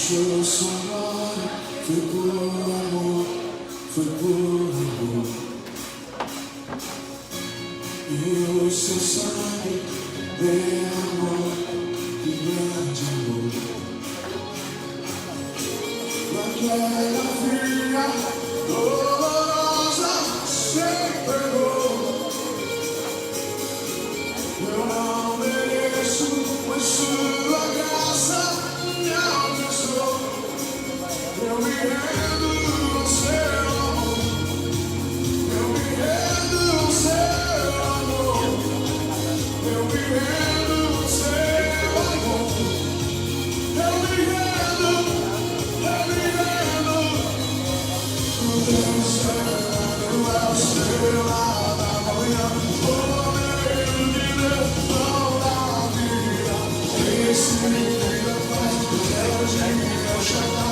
Deixou sua glória, foi por amor, foi por amor. E o seu sangue veio amor, e grande amor. Naquela fria, dolorosa, sempre amor. Eu não mereço, mas sua graça me alcançou. Eu me rendo ao seu amor. Eu me rendo ao seu amor. Eu me rendo ao seu amor. Eu me rendo, eu me rendo. O teu sangue é o seu lá da manhã. O meio de Deus não dá vida. Esse vida faz o dia chamar.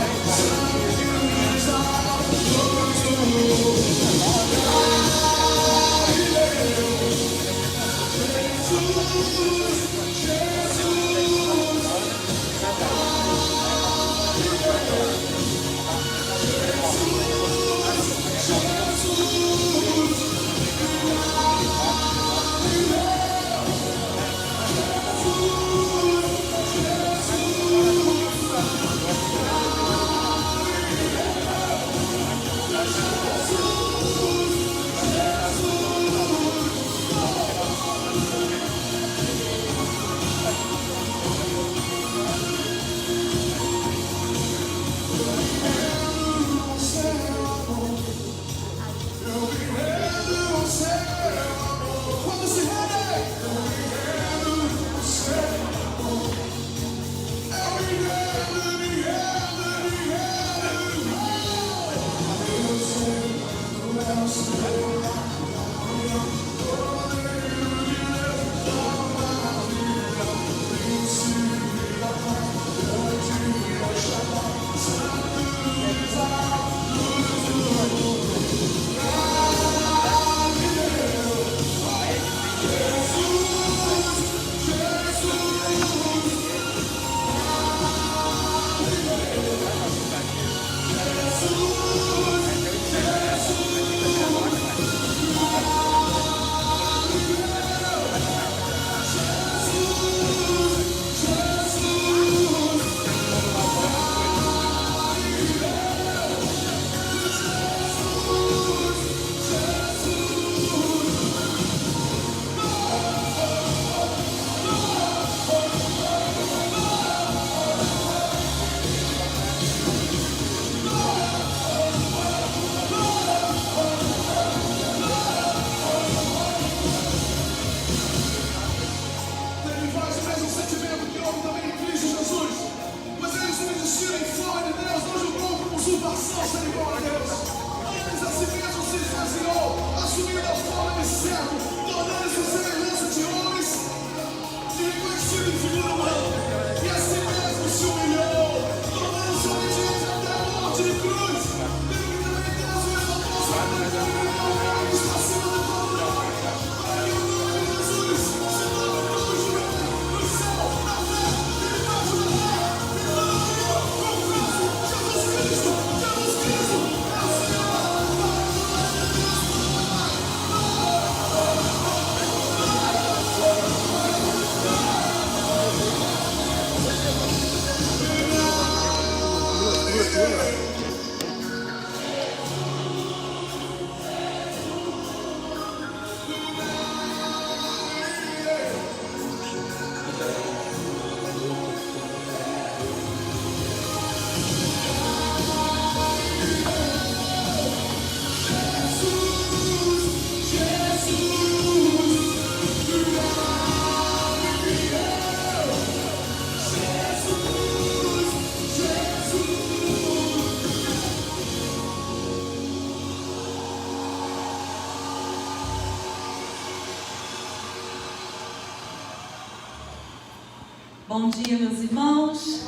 Bom dia, meus irmãos.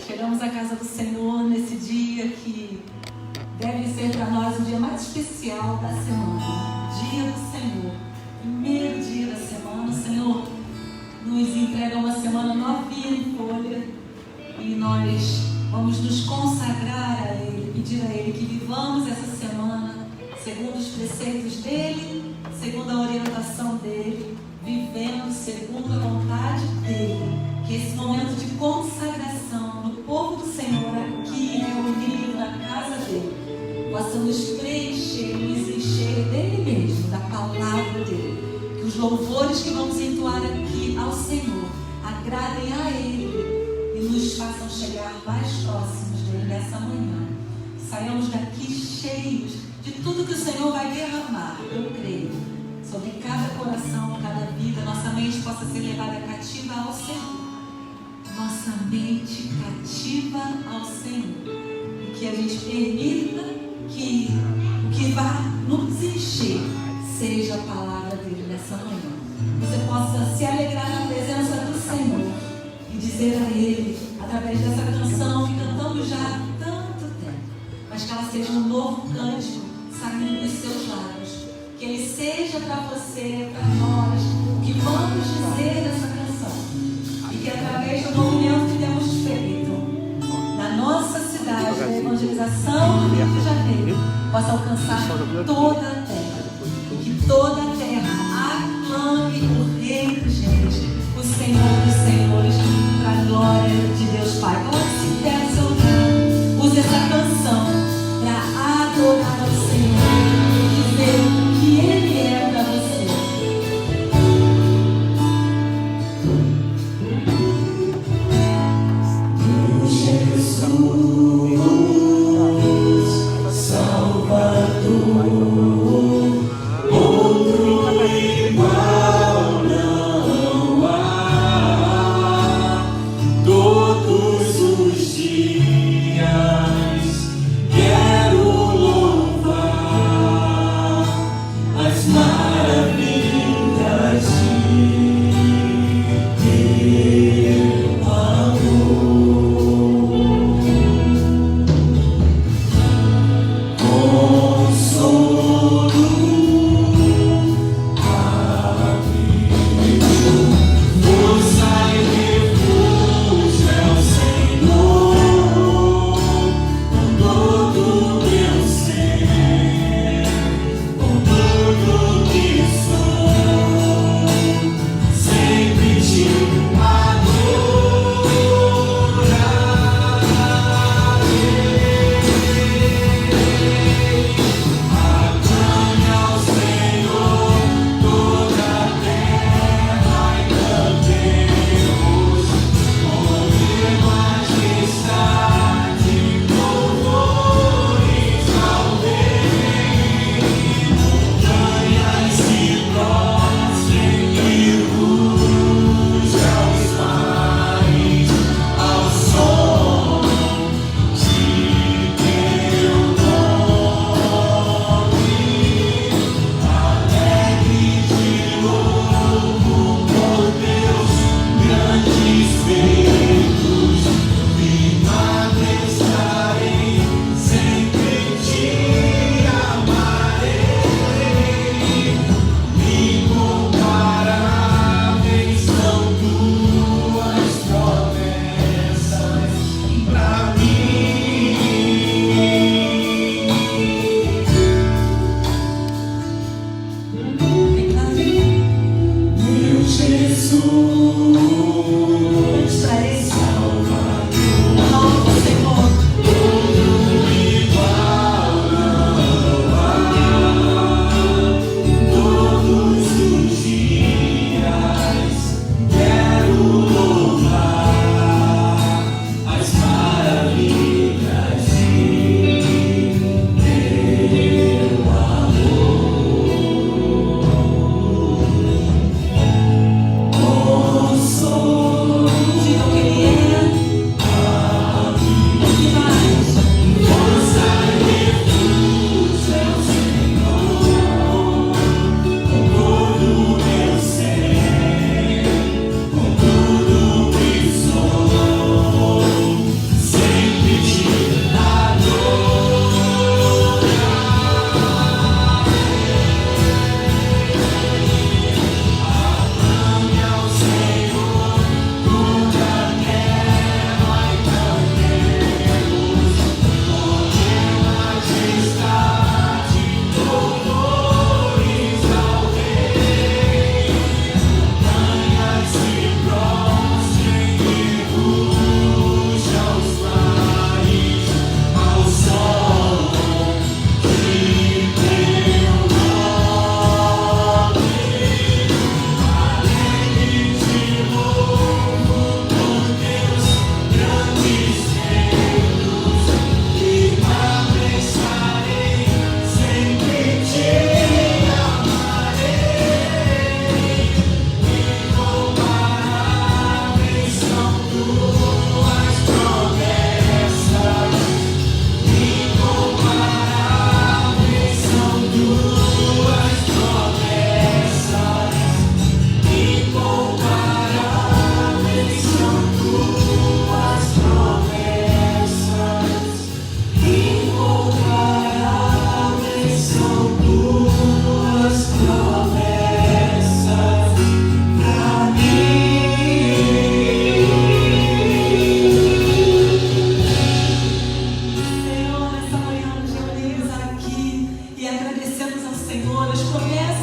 Chegamos à casa do Senhor nesse dia que deve ser para nós o dia mais especial da semana. Dia do Senhor. Primeiro dia da semana, o Senhor nos entrega uma semana novinha em folha e nós Vamos nos consagrar a Ele, pedir a Ele que vivamos essa semana segundo os preceitos dEle, segundo a orientação dEle, vivendo segundo a vontade dEle. Que esse momento de consagração no povo do Senhor aqui, reunido na casa dEle, possa nos preencher, nos encher dEle mesmo, da palavra dEle. Que os louvores que vamos entoar aqui ao Senhor agradem a Ele e nos façam chegar mais próximos dEle nessa manhã. Saiamos daqui cheios de tudo que o Senhor vai derramar, eu creio, sobre cada coração, cada vida. Nossa mente possa ser levada cativa ao Senhor. Nossa mente cativa ao Senhor. E que a gente permita que o que vai nos encher seja a palavra dele nessa manhã. Você possa se alegrar na presença do Senhor e dizer a Ele, através dessa canção que cantamos já há tanto tempo, mas que ela seja um novo cântico saindo dos seus lábios. Que ele seja para você, para nós, o que vamos dizer dessa canção. E que através do movimento que temos feito na nossa cidade, da evangelização do Rio de Janeiro, possa alcançar toda a terra. E que toda a terra aclame o Rei dos Reis, o Senhor dos Senhores, para a glória de Deus Pai. Coloque-se em seu lugar. Use essa canção para adorar ao Senhor e dizer o que Ele é para você. Jesus, Salvador.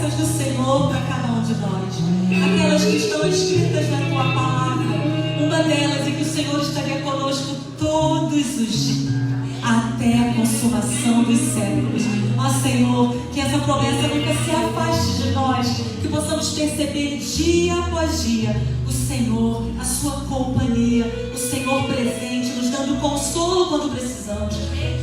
promessas do Senhor para cada um de nós. Aquelas que estão escritas na tua palavra. Uma delas é que o Senhor estaria conosco todos os dias, até a consumação dos séculos. Ó Senhor, que essa promessa nunca se afaste de nós, que possamos perceber dia após dia o Senhor, a sua companhia, o Senhor presente, nos dando consolo quando precisamos,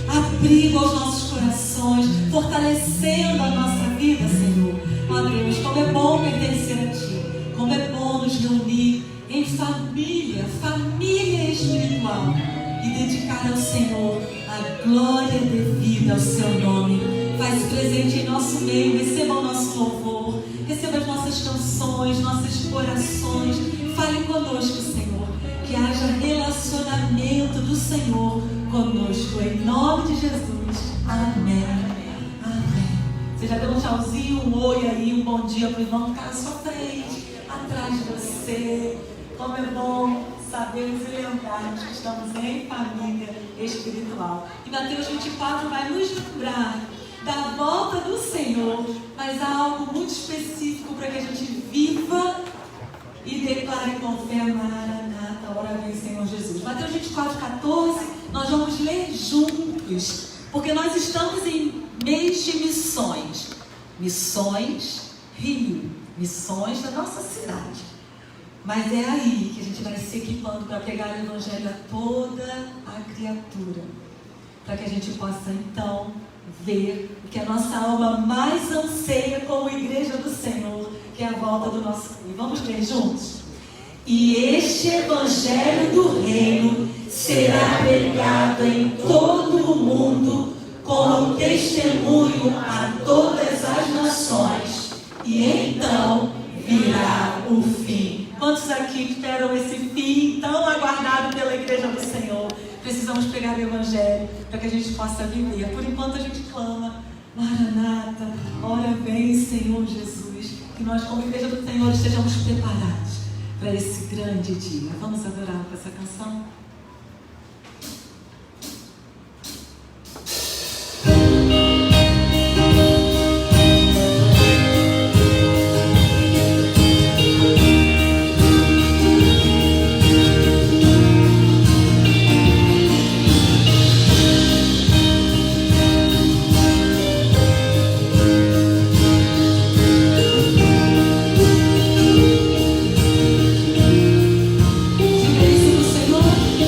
abrigo aos nossos corações, fortalecendo a nossa vida, Senhor. Ó Deus, como é bom pertencer a Ti, como é bom nos reunir em família, família espiritual, e dedicar ao Senhor a glória devida ao seu nome. Faz presente em nosso meio, receba o nosso louvor, receba as nossas canções, nossas orações. Fale conosco, Senhor, que haja relacionamento do Senhor conosco, em nome de Jesus. Amém. Amém. Você já deu um tchauzinho, um oi aí, um bom dia para o irmão que está à sua frente, atrás de você. Como é bom sabermos e lembrarmos que estamos em família espiritual. E Mateus 24 vai nos lembrar da volta do Senhor, mas há algo muito específico para que a gente viva e declare com fé: Maranata, ora vem Senhor Jesus. Mateus 24, 14, nós vamos ler juntos, porque nós estamos em mês de missões. Missões Rio, missões da nossa cidade. Mas é aí que a gente vai se equipando para pregar o Evangelho a toda a criatura, para que a gente possa então ver o que a nossa alma mais anseia como igreja do Senhor, que é a volta do nosso Rei. Vamos ler juntos? E este Evangelho do Reino será pregado em todo o mundo como testemunho a todas as nações, e então virá o fim. Quantos aqui esperam esse fim tão aguardado pela igreja do Senhor? Precisamos pregar o Evangelho para que a gente possa viver. Por enquanto a gente clama: Maranata, ora vem Senhor Jesus. Que nós, como igreja do Senhor, estejamos preparados para esse grande dia. Vamos adorar com essa canção? Senhor.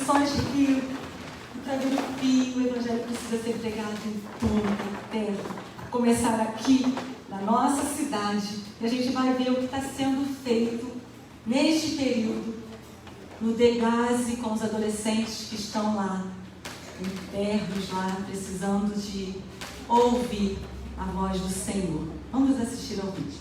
Missões Rio, para ver o que o Evangelho precisa ser pregado em toda a terra. Começar aqui, na nossa cidade, e a gente vai ver o que está sendo feito neste período, no Degase, com os adolescentes que estão lá, internos lá, precisando de ouvir a voz do Senhor. Vamos assistir ao vídeo.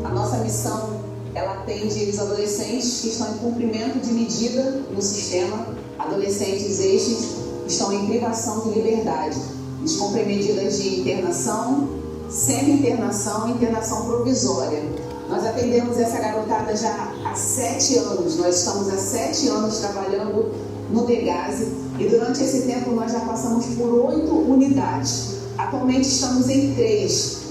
A nossa missão, ela atende os adolescentes que estão em cumprimento de medida no sistema, adolescentes estes que estão em privação de liberdade. Eles cumprem medidas de internação, semi-internação e internação provisória. Nós atendemos essa garotada já há 7 anos. Nós estamos há 7 anos trabalhando no Degase e durante esse tempo nós já passamos por 8 unidades. Atualmente estamos em 3.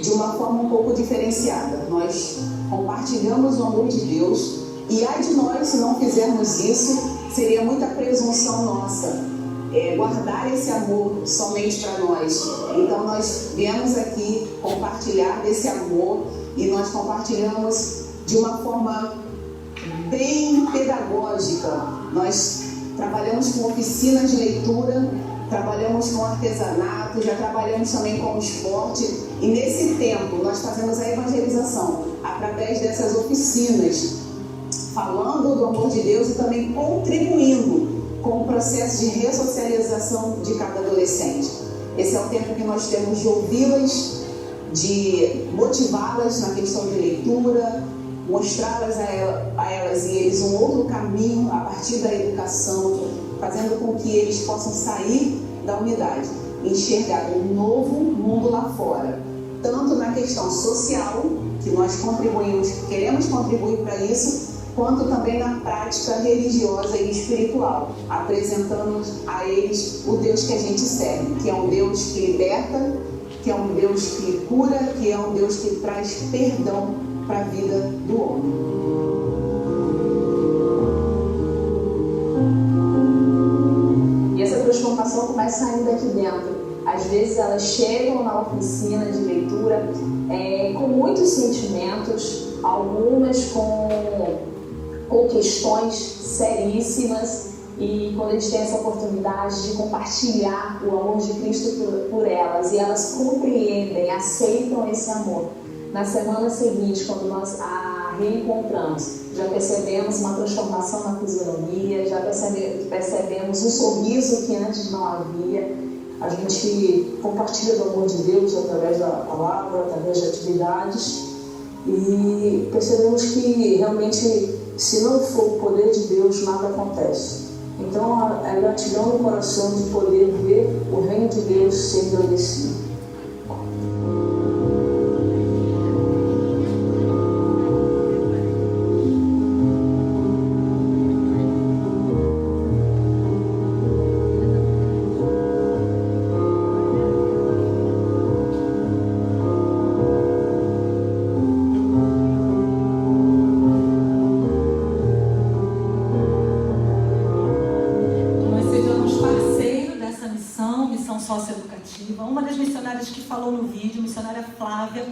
De uma forma um pouco diferenciada. Nós compartilhamos o amor de Deus e ai de nós se não fizermos isso, seria muita presunção nossa guardar esse amor somente para nós. Então nós viemos aqui compartilhar desse amor e nós compartilhamos de uma forma bem pedagógica. Nós trabalhamos com oficinas de leitura, trabalhamos com artesanato, já trabalhamos também com esporte e nesse tempo nós fazemos a evangelização através dessas oficinas, falando do amor de Deus e também contribuindo com o processo de ressocialização de cada adolescente. Esse é o tempo que nós temos de ouvi-las, de motivá-las na questão de leitura, mostrá-las a elas e eles um outro caminho a partir da educação, fazendo com que eles possam sair da unidade e enxergar um novo mundo lá fora, tanto na questão social, que nós contribuímos, queremos contribuir para isso, quanto também na prática religiosa e espiritual, apresentando a eles o Deus que a gente serve, que é um Deus que liberta, que é um Deus que cura, que é um Deus que traz perdão para a vida do homem. Transformação começa saindo daqui dentro. Às vezes elas chegam na oficina de leitura com muitos sentimentos, algumas com questões seríssimas, e quando eles têm essa oportunidade de compartilhar o amor de Cristo por elas, e elas compreendem, aceitam esse amor, na semana seguinte, quando nós a reencontramos, já percebemos uma transformação na fisionomia, já percebemos um sorriso que antes não havia. A gente compartilha do amor de Deus através da palavra, através de atividades, e percebemos que realmente, se não for o poder de Deus, nada acontece. Então, a gratidão no coração de poder ver o reino de Deus ser engrandecido. Socioeducativa. Uma das missionárias que falou no vídeo, a missionária Flávia,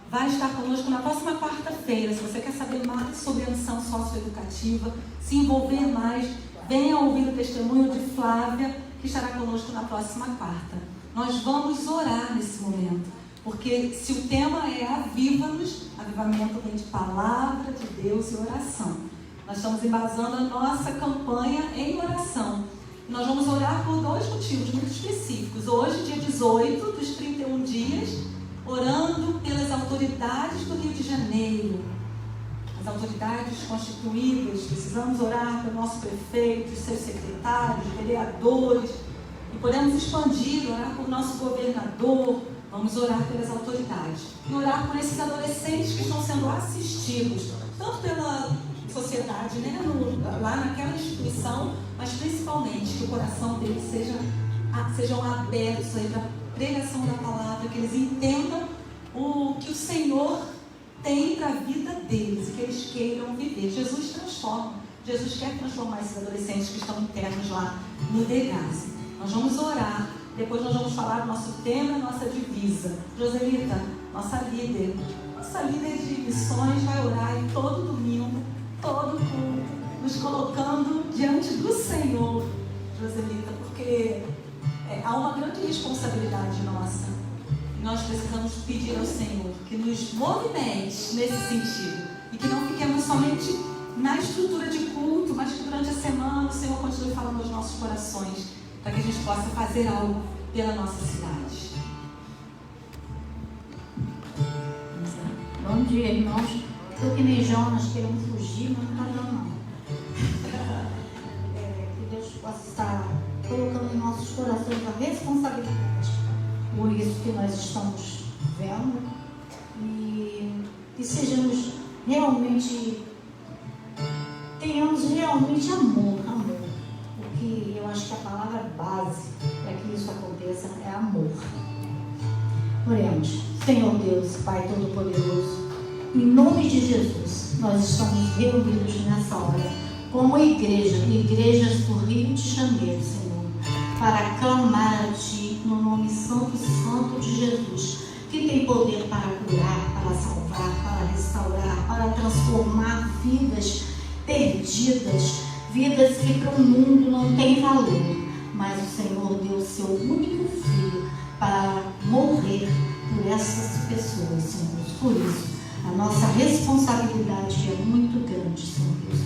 vai estar conosco na próxima quarta-feira. Se você quer saber mais sobre a missão socioeducativa, se envolver mais, venha ouvir o testemunho de Flávia, que estará conosco na próxima quarta. Nós vamos orar nesse momento, porque se o tema é aviva-nos, avivamento vem de palavra de Deus e oração. Nós estamos embasando a nossa campanha em oração. Nós vamos orar por 2 motivos muito específicos. Hoje, dia 18 dos 31 dias, orando pelas autoridades do Rio de Janeiro. As autoridades constituídas, precisamos orar pelo nosso prefeito, seus secretários, vereadores, e podemos expandir, orar por nosso governador. Vamos orar pelas autoridades e orar por esses adolescentes que estão sendo assistidos, tanto pela sociedade, né? Lá naquela instituição, mas principalmente que o coração deles sejam abertos aí para a pregação da palavra, que eles entendam o que o Senhor tem para a vida deles, que eles queiram viver. Jesus transforma. Jesus quer transformar esses adolescentes que estão internos lá no DEGASE. Nós vamos orar. Depois nós vamos falar do nosso tema, nossa divisa. Joselita, nossa líder de missões, vai orar em todo domingo, todo culto, nos colocando diante do Senhor, Joselita, porque há uma grande responsabilidade nossa. E nós precisamos pedir ao Senhor que nos movimente nesse sentido e que não fiquemos somente na estrutura de culto, mas que durante a semana o Senhor continue falando aos nossos corações, para que a gente possa fazer algo pela nossa cidade. Bom dia, irmãos. Estou que nem Jonas, querendo fugir, mas não está dando não. Que Deus possa estar colocando em nossos corações a responsabilidade por isso que nós estamos vendo e sejamos realmente, tenhamos realmente amor. Porque eu acho que a palavra base para que isso aconteça é amor. Oremos. Senhor Deus, Pai Todo-Poderoso, em nome de Jesus, nós estamos reunidos nessa hora como igrejas do Rio de Janeiro, Senhor, para clamar a Ti no nome santo de Jesus, que tem poder para curar, para salvar, para restaurar, para transformar vidas perdidas, vidas que para o mundo não têm valor, mas o Senhor deu o seu único filho para morrer por essas pessoas, Senhor. Por isso, a nossa responsabilidade é muito grande, Senhor Deus.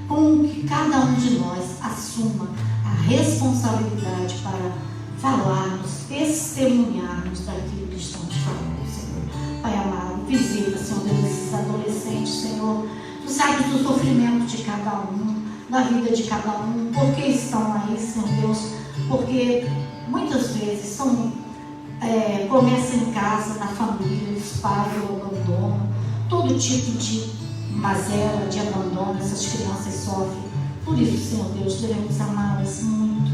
Com que cada um de nós assuma a responsabilidade para falarmos, testemunharmos daquilo que estamos falando, Senhor. Pai amado, visita, Senhor Deus, esses adolescentes, Senhor. Tu sabes do sofrimento de cada um, da vida de cada um, por que estão aí, Senhor Deus, porque muitas vezes começa em casa, na família, os pais o abandonam, todo tipo de mazela, de abandono, essas crianças sofrem. Por isso, Senhor Deus, devemos amá-las muito.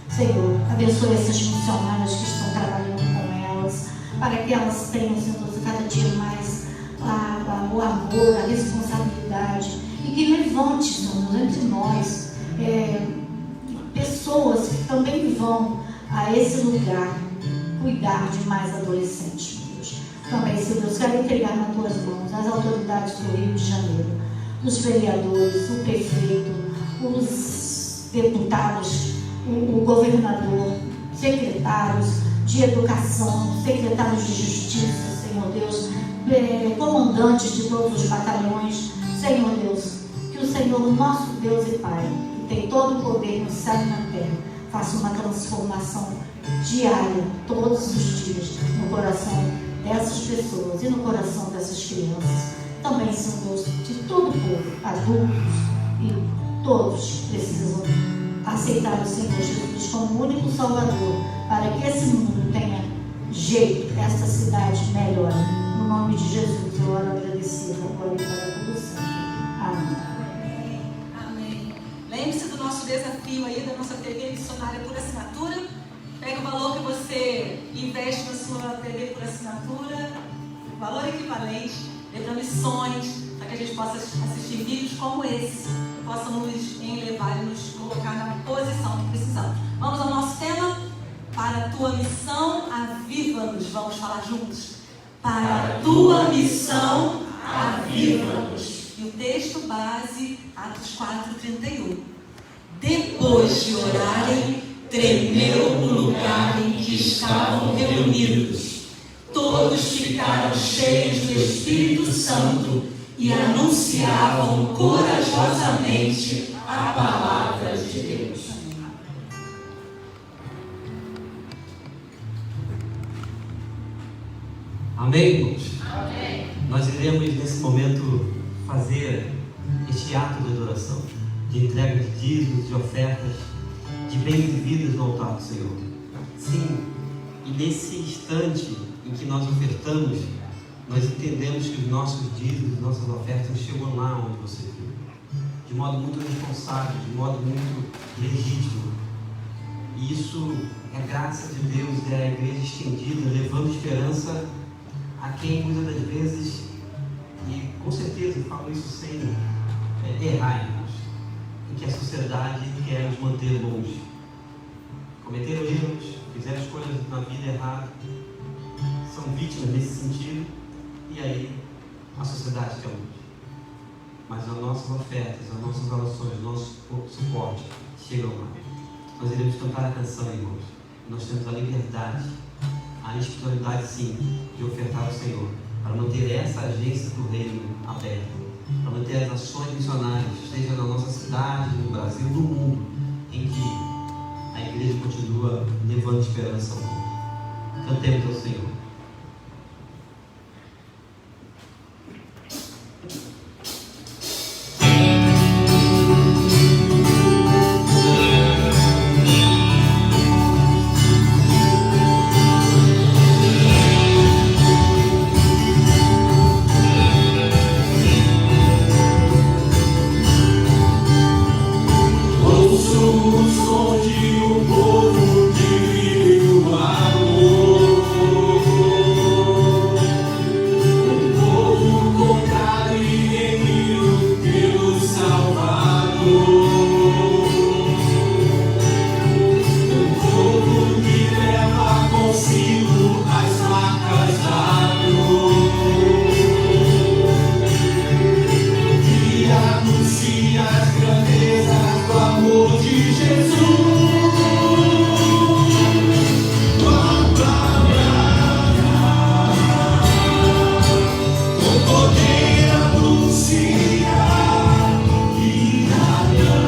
Senhor, abençoe essas missionárias que estão trabalhando com elas, para que elas tenham, Senhor Deus, cada dia mais o amor, a responsabilidade, e que levante, Senhor Deus, entre nós pessoas que também vão a esse lugar cuidar de mais adolescentes, meu Deus. Também, Senhor Deus, quero entregar nas tuas mãos as autoridades do Rio de Janeiro, os vereadores, o prefeito, os deputados, o governador, secretários de educação, secretários de justiça, Senhor Deus, comandantes de todos os batalhões, Senhor Deus, que o Senhor, nosso Deus e Pai, que tem todo o poder no céu e na terra, faça uma transformação diária, todos os dias, no coração dessas pessoas e no coração dessas crianças. Também, Senhor Deus, de todo o povo, adultos e todos precisam aceitar o Senhor Jesus como o único Salvador, para que esse mundo tenha jeito, esta cidade melhore. No nome de Jesus, eu oro agradecida, agora e para todo sempre. Amém. Amém. Lembre-se do nosso desafio aí, da nossa TV missionária por assinatura. Pega o valor que você investe na sua TV por assinatura, valor equivalente, para missões, para que a gente possa assistir vídeos como esse, que possam nos elevar e nos colocar na posição que precisamos. Vamos ao nosso tema? Para a tua missão, aviva-nos. Vamos falar juntos? Para a tua missão, aviva-nos. E o texto base, Atos 4:31. Depois de orarem, tremeu o lugar em que estavam reunidos. Todos ficaram cheios do Espírito Santo e anunciavam corajosamente a palavra de Deus. Amém, irmãos? Amém. Nós iremos nesse momento fazer este ato de adoração, de entrega de dízimos, de ofertas, de bens e vidas no altar do Senhor. Sim, e nesse instante em que nós ofertamos, nós entendemos que os nossos dízimos, nossas ofertas chegam lá onde você viu. de modo muito responsável, de modo muito legítimo. E isso é graça de Deus, é a igreja estendida, levando esperança a quem muitas das vezes, e com certeza eu falo isso sem errar, irmãos, em que a sociedade quer nos manter longe. Cometeram erros, fizeram escolhas na vida errada, são vítimas nesse sentido, e aí a sociedade quer longe. Mas as nossas ofertas, as nossas orações, o nosso suporte chegam lá. Nós iremos cantar a canção, irmãos. Nós temos a liberdade, a espiritualidade, sim, de ofertar ao Senhor, para manter essa agência do reino aberta, para manter as ações missionárias, seja na nossa cidade, no Brasil, no mundo, em que a igreja continua levando esperança ao mundo. Cantemos ao Senhor. Poder anunciar que nada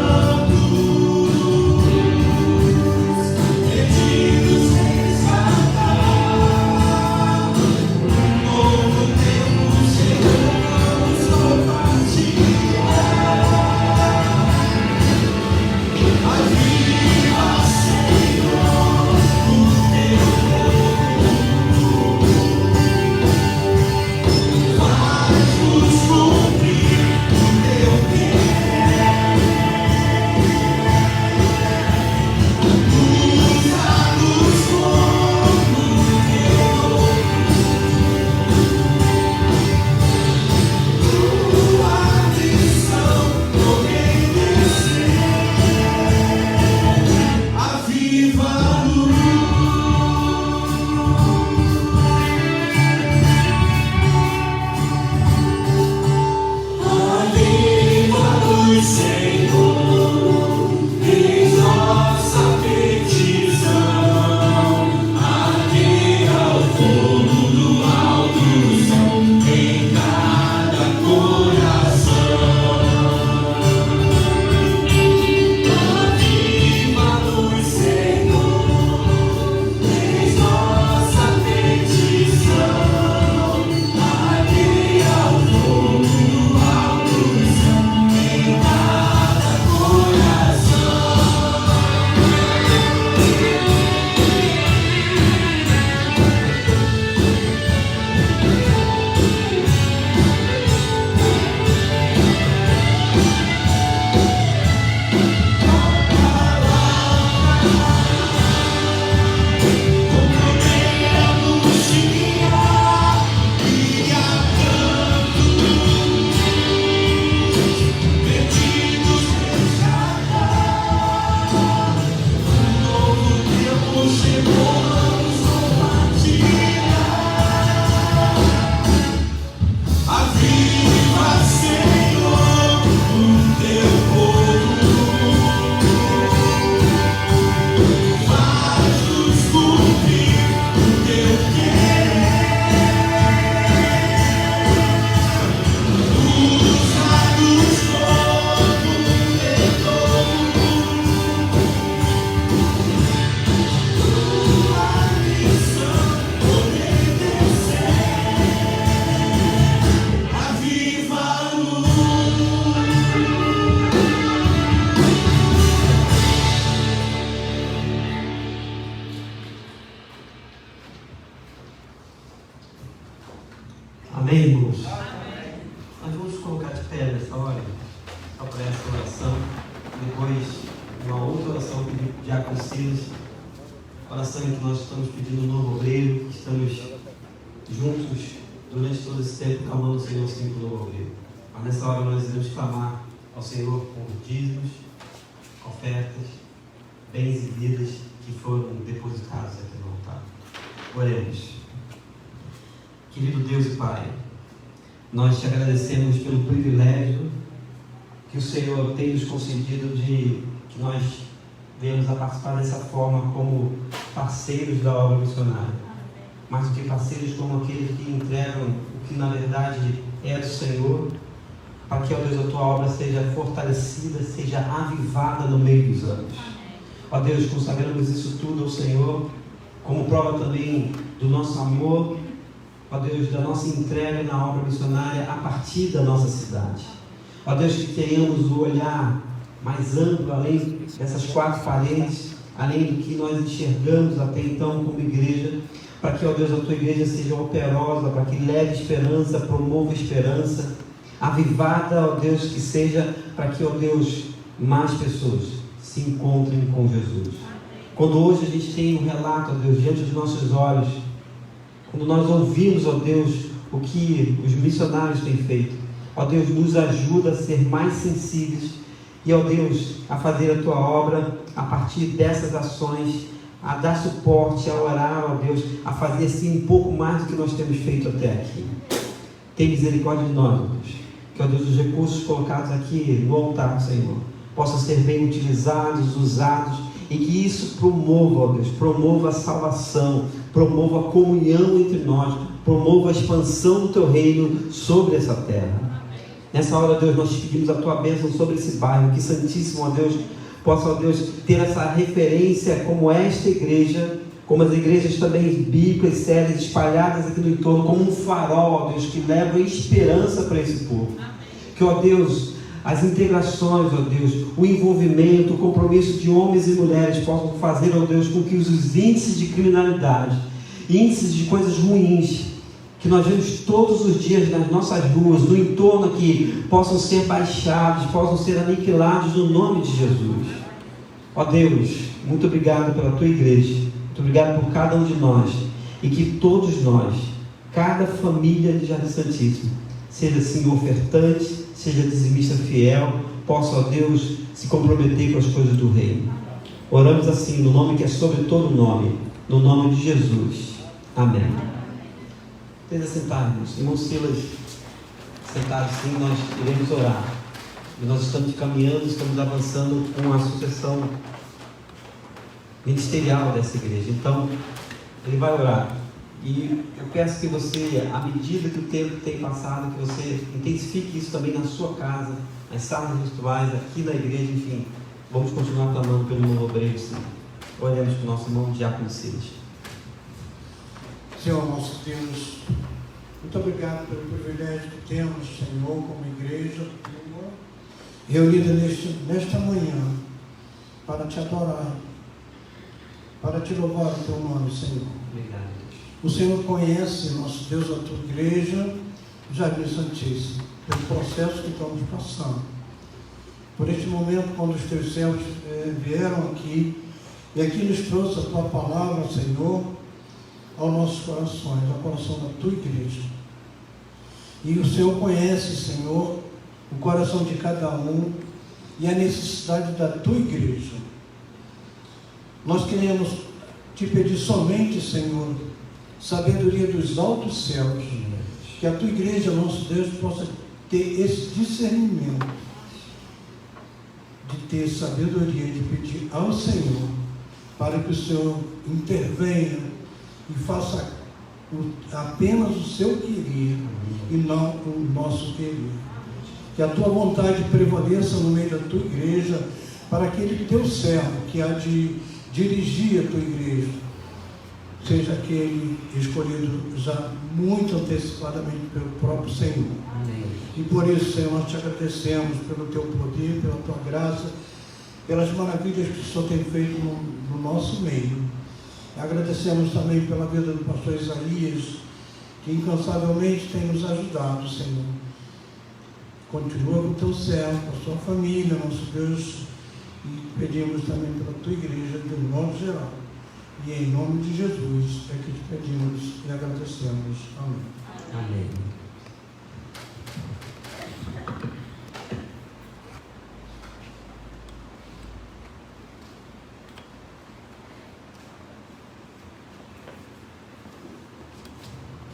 depois uma outra oração pedindo para o Diácono Silas, oração em que nós estamos pedindo um novo obreiro, que estamos juntos durante todo esse tempo clamando ao Senhor sim pelo novo obreiro. Mas nessa hora nós iremos clamar ao Senhor por dízimos, ofertas, bens e vidas que foram depositados aqui no altar. Oremos. Querido Deus e Pai, nós te agradecemos pelo privilégio que o Senhor tem nos concedido de que nós venhamos a participar dessa forma como parceiros da obra missionária, mas do que parceiros como aqueles que entregam o que na verdade é do Senhor, para que, ó Deus, a tua obra seja fortalecida, seja avivada no meio dos anos. Ó Deus, consagramos isso tudo ao Senhor, como prova também do nosso amor, ó Deus, da nossa entrega na obra missionária a partir da nossa cidade. Ó Deus, que tenhamos o olhar mais amplo, além dessas 4 paredes, além do que nós enxergamos até então como igreja, para que, ó Deus, a tua igreja seja operosa, para que leve esperança, promova esperança, avivada, ó Deus, que seja para que, ó Deus, mais pessoas se encontrem com Jesus. Quando hoje a gente tem um relato, ó Deus, diante dos nossos olhos, quando nós ouvimos, ó Deus, o que os missionários têm feito, ó Deus, nos ajuda a ser mais sensíveis e, ó Deus, a fazer a tua obra a partir dessas ações, a dar suporte, a orar, ó Deus, a fazer assim um pouco mais do que nós temos feito até aqui. Tem misericórdia de nós, ó Deus, que, ó Deus, os recursos colocados aqui no altar, Senhor, possam ser bem utilizados, usados, e que isso promova, ó Deus, promova a salvação, promova a comunhão entre nós, promova a expansão do teu reino sobre essa terra. Nessa hora, Deus, nós te pedimos a tua bênção sobre esse bairro, que Santíssimo, ó Deus, possa, ó Deus, ter essa referência como esta igreja, como as igrejas também bíblicas, sérias, espalhadas aqui no entorno, como um farol, ó Deus, que leva esperança para esse povo. Que, ó Deus, as integrações, ó Deus, o envolvimento, o compromisso de homens e mulheres possam fazer, ó Deus, com que os índices de criminalidade, índices de coisas ruins, que nós vemos todos os dias nas nossas ruas, no entorno aqui, possam ser baixados, possam ser aniquilados no nome de Jesus. Ó Deus, muito obrigado pela tua igreja, muito obrigado por cada um de nós, e que todos nós, cada família de Jardim Santíssimo, seja assim ofertante, seja dizimista fiel, possa, ó Deus, se comprometer com as coisas do reino. Oramos assim, no nome que é sobre todo nome, no nome de Jesus. Amém. Esteja sentado, irmão Silas, sentado sim, nós iremos orar. E nós estamos caminhando, estamos avançando com a sucessão ministerial dessa igreja. Então, ele vai orar. E eu peço que você, à medida que o tempo tem passado, que você intensifique isso também na sua casa, nas salas virtuais, aqui na igreja, enfim. Vamos continuar clamando pelo novo obreiro, sim. Oremos com o nosso irmão Diácono Silas. Senhor nosso Deus, muito obrigado pelo privilégio que temos, Senhor, como igreja, reunida nesta manhã, para te adorar, para te louvar o teu nome, Senhor. Obrigado. O Senhor conhece, nosso Deus, a tua igreja, Jardim Santíssimo, pelo processo que estamos passando. Por este momento, quando os teus servos vieram aqui, e aqui nos trouxe a tua palavra, Senhor, aos nossos corações, ao coração da tua igreja. E o Senhor conhece, Senhor, o coração de cada um e a necessidade da tua igreja. Nós queremos te pedir somente, Senhor, sabedoria dos altos céus, que a tua igreja, nosso Deus, possa ter esse discernimento de ter sabedoria, de pedir ao Senhor para que o Senhor intervenha e faça apenas o seu querer e não o nosso querer. Que a tua vontade prevaleça no meio da tua igreja, para aquele teu servo que há de dirigir a tua igreja seja aquele escolhido já muito antecipadamente pelo próprio Senhor. Amém. E por isso, Senhor, nós te agradecemos pelo teu poder, pela tua graça, pelas maravilhas que o Senhor tem feito no nosso meio. Agradecemos também pela vida do pastor Isaías, que incansavelmente tem nos ajudado, Senhor. Continua com o teu servo, com a sua família, nosso Deus, pedimos também pela tua igreja, de um modo geral. E em nome de Jesus é que te pedimos e agradecemos. Amém. Amém.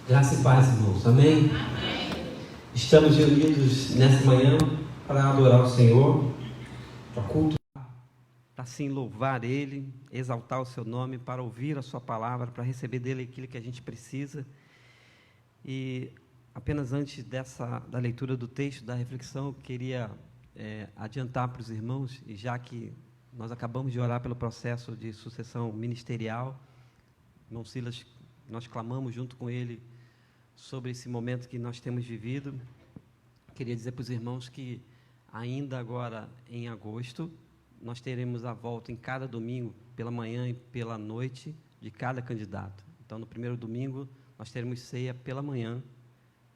Graça e paz, irmãos. Amém? Estamos reunidos nessa manhã para adorar o Senhor, para cultuar, para sim louvar Ele, exaltar o Seu nome, para ouvir a Sua palavra, para receber dEle aquilo que a gente precisa. E apenas antes da leitura do texto, da reflexão, eu queria adiantar para os irmãos, e já que nós acabamos de orar pelo processo de sucessão ministerial, irmão Silas, nós clamamos junto com ele sobre esse momento que nós temos vivido. Queria dizer para os irmãos que ainda agora em agosto nós teremos a volta em cada domingo, pela manhã e pela noite, de cada candidato. Então, no primeiro domingo, nós teremos ceia pela manhã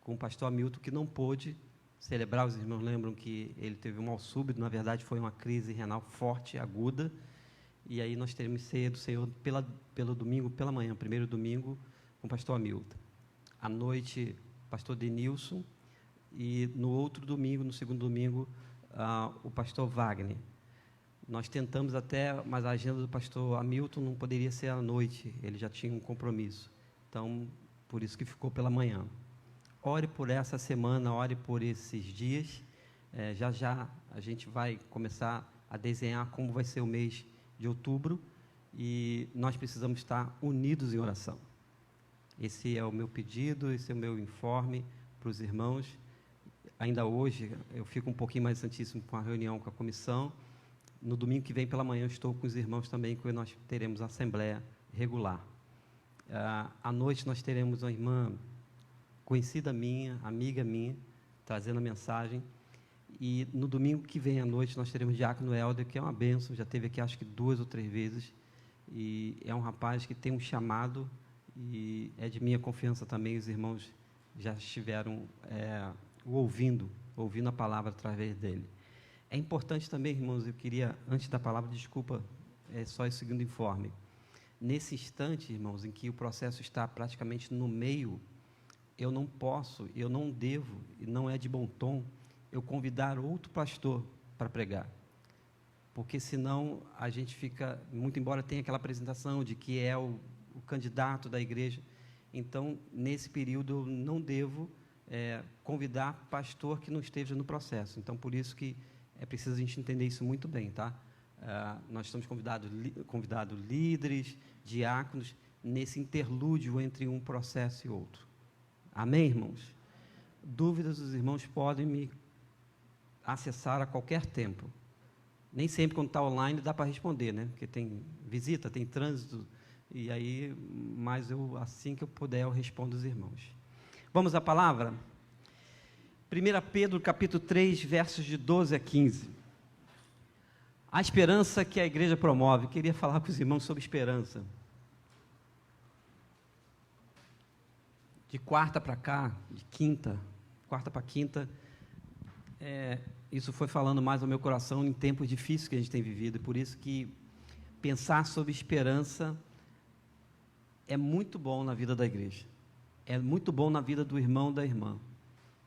com o pastor Hamilton, que não pôde celebrar. Os irmãos lembram que ele teve um mal súbito, na verdade foi uma crise renal forte, aguda, e aí nós teremos ceia do Senhor pelo domingo, pela manhã, primeiro domingo, com o pastor Hamilton. À noite, pastor Denilson, e no outro domingo, no segundo domingo, o pastor Wagner. Nós tentamos até, mas a agenda do pastor Hamilton não poderia ser à noite, ele já tinha um compromisso. Então, por isso que ficou pela manhã. Ore por essa semana, ore por esses dias. Já a gente vai começar a desenhar como vai ser o mês de outubro, e nós precisamos estar unidos em oração. Esse é o meu pedido, esse é o meu informe para os irmãos. Ainda hoje, eu fico um pouquinho mais santíssimo com a reunião com a comissão. No domingo que vem pela manhã, eu estou com os irmãos também, que nós teremos a assembleia regular. À noite, nós teremos uma irmã conhecida minha, amiga minha, trazendo a mensagem. E no domingo que vem à noite, nós teremos Diácono Helder, que é uma bênção, já esteve aqui acho que 2 ou 3 vezes. E é um rapaz que tem um chamado, e é de minha confiança também. Os irmãos já estiveram ouvindo a palavra através dele. É importante também, irmãos, eu queria, antes da palavra, desculpa, só esse segundo informe. Nesse instante, irmãos, em que o processo está praticamente no meio, eu não posso, eu não devo, e não é de bom tom, eu convidar outro pastor para pregar. Porque senão a gente fica, muito embora tenha aquela apresentação de que é o candidato da igreja, então, nesse período, eu não devo convidar pastor que não esteja no processo. Então, por isso que é preciso a gente entender isso muito bem, tá? Nós estamos convidados líderes, diáconos, nesse interlúdio entre um processo e outro. Amém, irmãos? Dúvidas, os irmãos podem me acessar a qualquer tempo. Nem sempre, quando está online, dá para responder, né? Porque tem visita, tem trânsito, e aí, mas assim que eu puder, eu respondo os irmãos. Vamos à palavra? 1 Pedro, capítulo 3, versos de 12 a 15. A esperança que a igreja promove. Eu queria falar com os irmãos sobre esperança. De quarta para cá, de quarta para quinta, isso foi falando mais ao meu coração em tempos difíceis que a gente tem vivido, e por isso que pensar sobre esperança é muito bom na vida da igreja, é muito bom na vida do irmão e da irmã,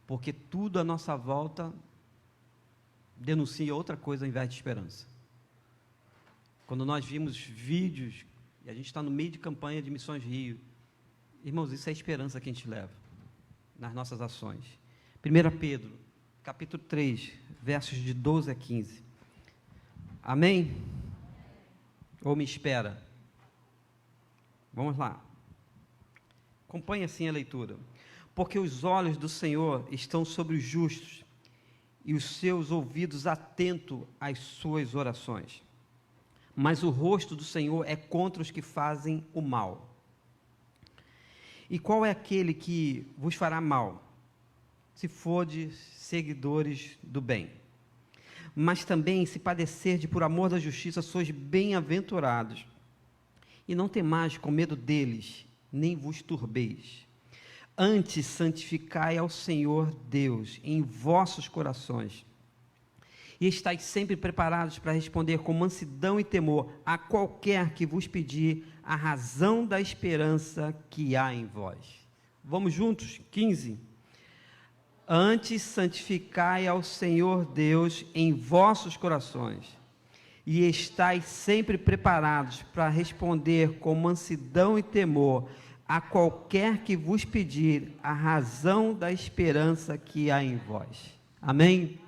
porque tudo à nossa volta denuncia outra coisa ao invés de esperança. Quando nós vimos vídeos, e a gente está no meio de campanha de Missões Rio, irmãos, isso é a esperança que a gente leva nas nossas ações. 1 Pedro, capítulo 3, versos de 12 a 15. Amém? Ou me espera? Vamos lá. Acompanhe assim a leitura. Porque os olhos do Senhor estão sobre os justos, e os seus ouvidos atentos às suas orações. Mas o rosto do Senhor é contra os que fazem o mal. E qual é aquele que vos fará mal, se fordes seguidores do bem? Mas também, se padecerdes por amor da justiça, sois bem-aventurados. E não temais com medo deles, nem vos turbeis. Antes, santificai ao Senhor Deus em vossos corações, e estáis sempre preparados para responder com mansidão e temor a qualquer que vos pedir a razão da esperança que há em vós. Vamos juntos? 15. Antes santificai ao Senhor Deus em vossos corações, e estáis sempre preparados para responder com mansidão e temor a qualquer que vos pedir a razão da esperança que há em vós. Amém?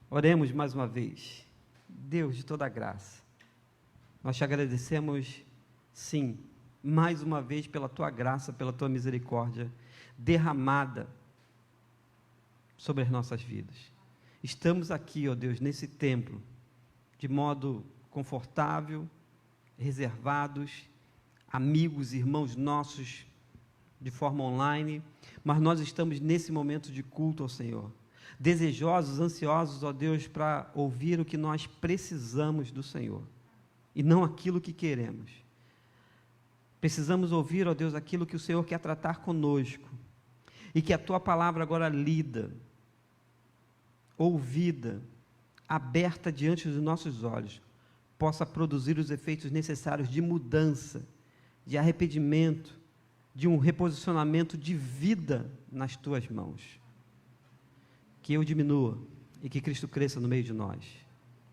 Oremos mais uma vez. Deus de toda graça, nós te agradecemos, sim, mais uma vez pela tua graça, pela tua misericórdia derramada sobre as nossas vidas. Estamos aqui, ó Deus, nesse templo, de modo confortável, reservados, amigos, irmãos nossos, de forma online, mas nós estamos nesse momento de culto ao Senhor, desejosos, ansiosos, ó Deus, para ouvir o que nós precisamos do Senhor, e não aquilo que queremos. Precisamos ouvir, ó Deus, aquilo que o Senhor quer tratar conosco, e que a tua palavra agora lida, ouvida, aberta diante dos nossos olhos, possa produzir os efeitos necessários de mudança, de arrependimento, de um reposicionamento de vida nas tuas mãos. Que eu diminua e que Cristo cresça no meio de nós.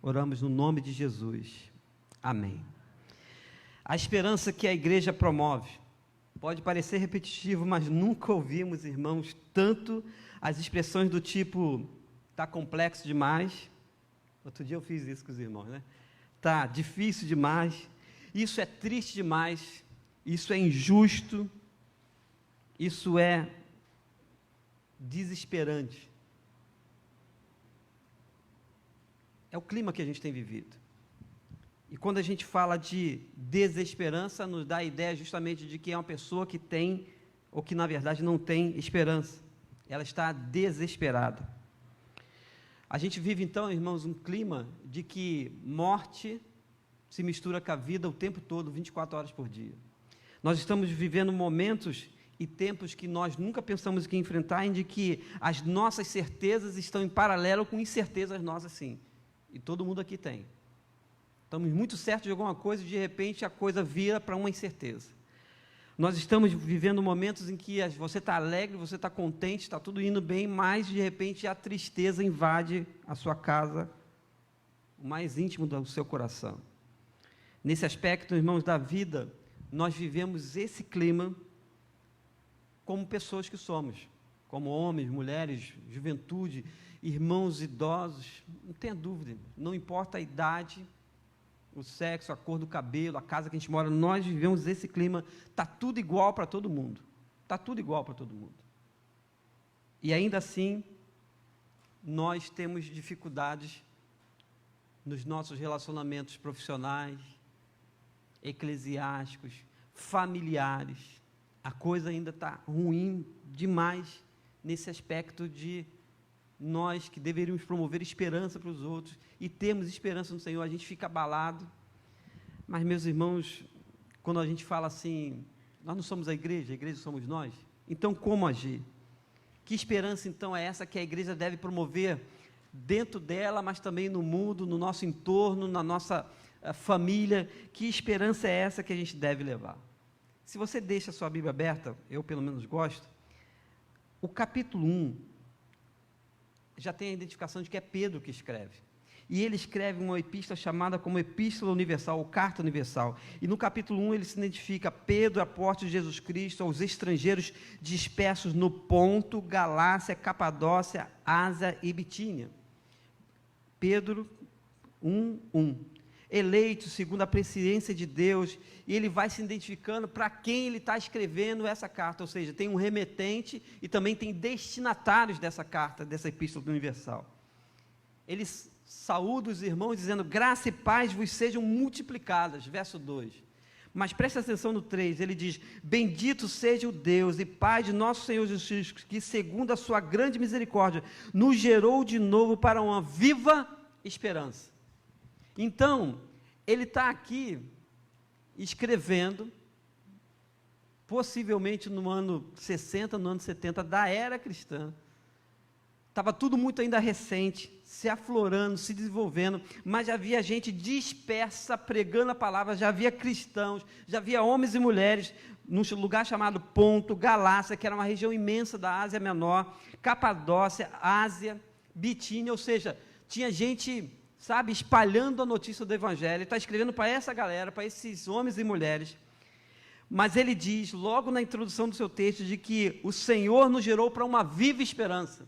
Oramos no nome de Jesus. Amém. A esperança que a igreja promove pode parecer repetitivo, mas nunca ouvimos, irmãos, tanto as expressões do tipo: está complexo demais. Outro dia eu fiz isso com os irmãos, né? Está difícil demais, isso é triste demais, isso é injusto, isso é desesperante. É o clima que a gente tem vivido. E quando a gente fala de desesperança, nos dá a ideia justamente de que é uma pessoa que tem, ou que na verdade não tem esperança. Ela está desesperada. A gente vive então, irmãos, um clima de que morte se mistura com a vida o tempo todo, 24 horas por dia. Nós estamos vivendo momentos e tempos que nós nunca pensamos que enfrentar, em de que as nossas certezas estão em paralelo com incertezas nossas, sim. E todo mundo aqui tem. Estamos muito certos de alguma coisa e de repente a coisa vira para uma incerteza. Nós estamos vivendo momentos em que você está alegre, você está contente, está tudo indo bem, mas de repente a tristeza invade a sua casa, o mais íntimo do seu coração. Nesse aspecto, irmãos, da vida, nós vivemos esse clima como pessoas que somos, como homens, mulheres, juventude, irmãos idosos, não tenha dúvida, não importa a idade, o sexo, a cor do cabelo, a casa que a gente mora, nós vivemos esse clima, está tudo igual para todo mundo, está tudo igual para todo mundo. E ainda assim, nós temos dificuldades nos nossos relacionamentos profissionais, eclesiásticos, familiares. A coisa ainda está ruim demais nesse aspecto de nós que deveríamos promover esperança para os outros e termos esperança no Senhor, a gente fica abalado. Mas, meus irmãos, quando a gente fala assim, nós não somos a igreja somos nós, então como agir? Que esperança então é essa que a igreja deve promover dentro dela, mas também no mundo, no nosso entorno, na nossa família? Que esperança é essa que a gente deve levar? Se você deixa a sua Bíblia aberta, eu pelo menos gosto, o capítulo 1, já tem a identificação de que é Pedro que escreve. E ele escreve uma epístola chamada como Epístola Universal, ou Carta Universal. E no capítulo 1 ele se identifica: Pedro, apóstolo de Jesus Cristo, aos estrangeiros dispersos no Ponto, Galácia, Capadócia, Ásia e Bitínia. Pedro 1:1. Eleito segundo a presciência de Deus, e ele vai se identificando para quem ele está escrevendo essa carta, ou seja, tem um remetente e também tem destinatários dessa carta, dessa epístola universal. Ele saúda os irmãos dizendo: graça e paz vos sejam multiplicadas, verso 2. Mas preste atenção no 3, ele diz: bendito seja o Deus e Pai de nosso Senhor Jesus Cristo, que segundo a sua grande misericórdia, nos gerou de novo para uma viva esperança. Então, ele está aqui escrevendo, possivelmente no ano 60, no ano 70 da era cristã, Estava tudo muito ainda recente, se aflorando, se desenvolvendo, mas já havia gente dispersa pregando a palavra, já havia cristãos, já havia homens e mulheres num lugar chamado Ponto, Galácia, que era uma região imensa da Ásia Menor, Capadócia, Ásia, Bitínia, ou seja, tinha gente, sabe, espalhando a notícia do Evangelho. Ele está escrevendo para essa galera, para esses homens e mulheres. Mas ele diz, logo na introdução do seu texto, de que o Senhor nos gerou para uma viva esperança.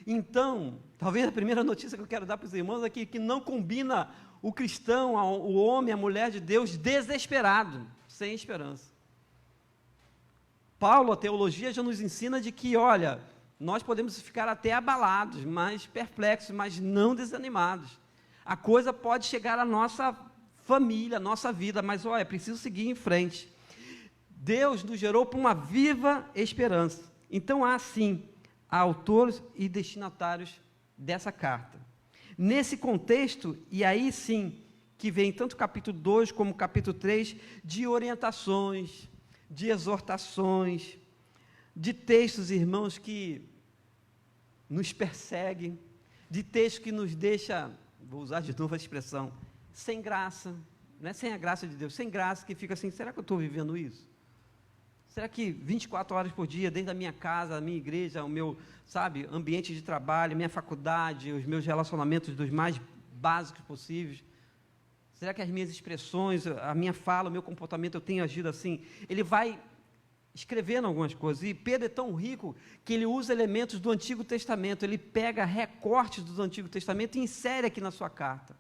Então, talvez a primeira notícia que eu quero dar para os irmãos aqui, que não combina o cristão, o homem, a mulher de Deus, desesperado, sem esperança. Paulo, a teologia, já nos ensina de que, olha, nós podemos ficar até abalados, mas perplexos, mas não desanimados. A coisa pode chegar à nossa família, à nossa vida, mas, olha, é preciso seguir em frente. Deus nos gerou para uma viva esperança. Então, há, sim, autores e destinatários dessa carta. Nesse contexto, e aí sim, que vem tanto o capítulo 2 como o capítulo 3, de orientações, de exortações, de textos, irmãos, que nos perseguem, de textos que nos deixa, vou usar de novo a expressão, sem graça, não é sem a graça de Deus, sem graça, que fica assim, será que eu estou vivendo isso? Será que 24 horas por dia, desde a minha casa, a minha igreja, o meu, sabe, ambiente de trabalho, minha faculdade, os meus relacionamentos dos mais básicos possíveis, será que as minhas expressões, a minha fala, o meu comportamento, eu tenho agido assim? Ele vai escrevendo algumas coisas, e Pedro é tão rico que ele usa elementos do Antigo Testamento, ele pega recortes do Antigo Testamento e insere aqui na sua carta.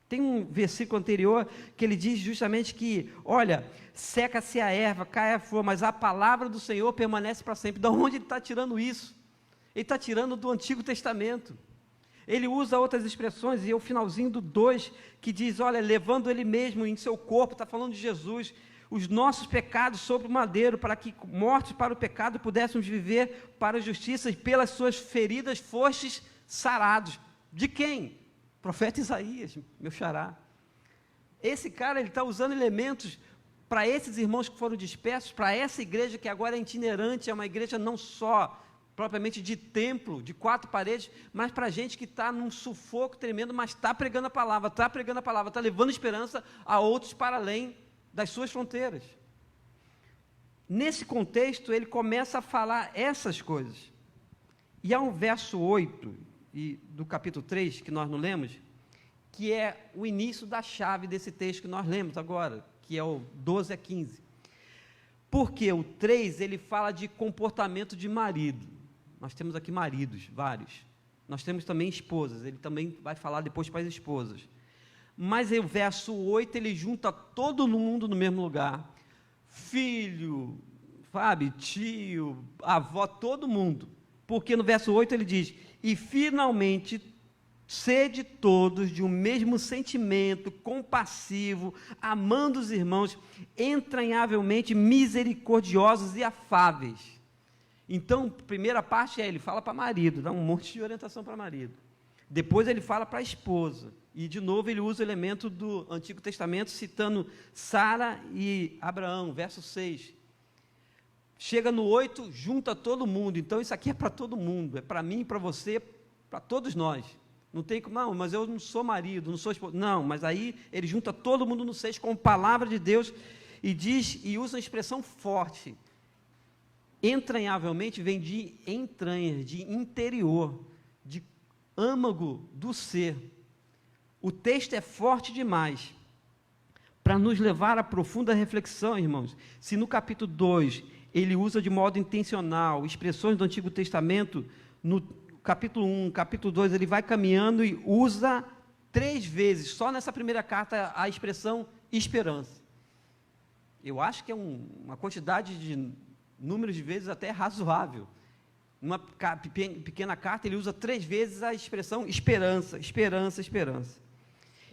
Tem um versículo anterior que ele diz justamente que, olha, seca-se a erva, cai a flor, mas a palavra do Senhor permanece para sempre. De onde ele está tirando isso? Ele está tirando do Antigo Testamento. Ele usa outras expressões, e é o finalzinho do 2, que diz, olha, levando ele mesmo em seu corpo, está falando de Jesus, os nossos pecados sobre o madeiro, para que, mortos para o pecado, pudéssemos viver para a justiça, e pelas suas feridas fostes sarados. De quem? Profeta Isaías, meu xará. Esse cara, ele está usando elementos para esses irmãos que foram dispersos, para essa igreja que agora é itinerante, é uma igreja não só propriamente de templo, de 4 paredes, mas para gente que está num sufoco tremendo, mas está pregando a palavra, está levando esperança a outros para além das suas fronteiras. Nesse contexto, ele começa a falar essas coisas. E há um verso 8, do capítulo 3, que nós não lemos, que é o início da chave desse texto que nós lemos agora, que é o 12 a 15. Porque o 3, ele fala de comportamento de marido. Nós temos aqui maridos, vários. Nós temos também esposas, ele também vai falar depois para as esposas. Mas o verso 8, ele junta todo mundo no mesmo lugar. Filho, sabe, tio, avó, todo mundo. Porque no verso 8 ele diz, e finalmente, sede todos de um mesmo sentimento, compassivo, amando os irmãos, entranhavelmente misericordiosos e afáveis. Então, primeira parte ele fala para marido, dá um monte de orientação para marido. Depois ele fala para a esposa. E, de novo, ele usa o elemento do Antigo Testamento, citando Sara e Abraão, verso 6. Chega no 8, junta todo mundo. Então, isso aqui é para todo mundo. É para mim, para você, para todos nós. Não tem como, não, mas eu não sou marido, não sou esposa. Não, mas aí ele junta todo mundo no 6 com a palavra de Deus e diz, e usa uma expressão forte. Entranhavelmente vem de entranhas, de interior, de âmago do ser. O texto é forte demais para nos levar a profunda reflexão, irmãos. Se no capítulo 2 ele usa de modo intencional expressões do Antigo Testamento, no capítulo 1, capítulo 2, ele vai caminhando e usa 3 vezes, só nessa primeira carta, a expressão esperança. Eu acho que é uma quantidade de números de vezes até razoável. Numa pequena carta, ele usa 3 vezes a expressão esperança, esperança, esperança.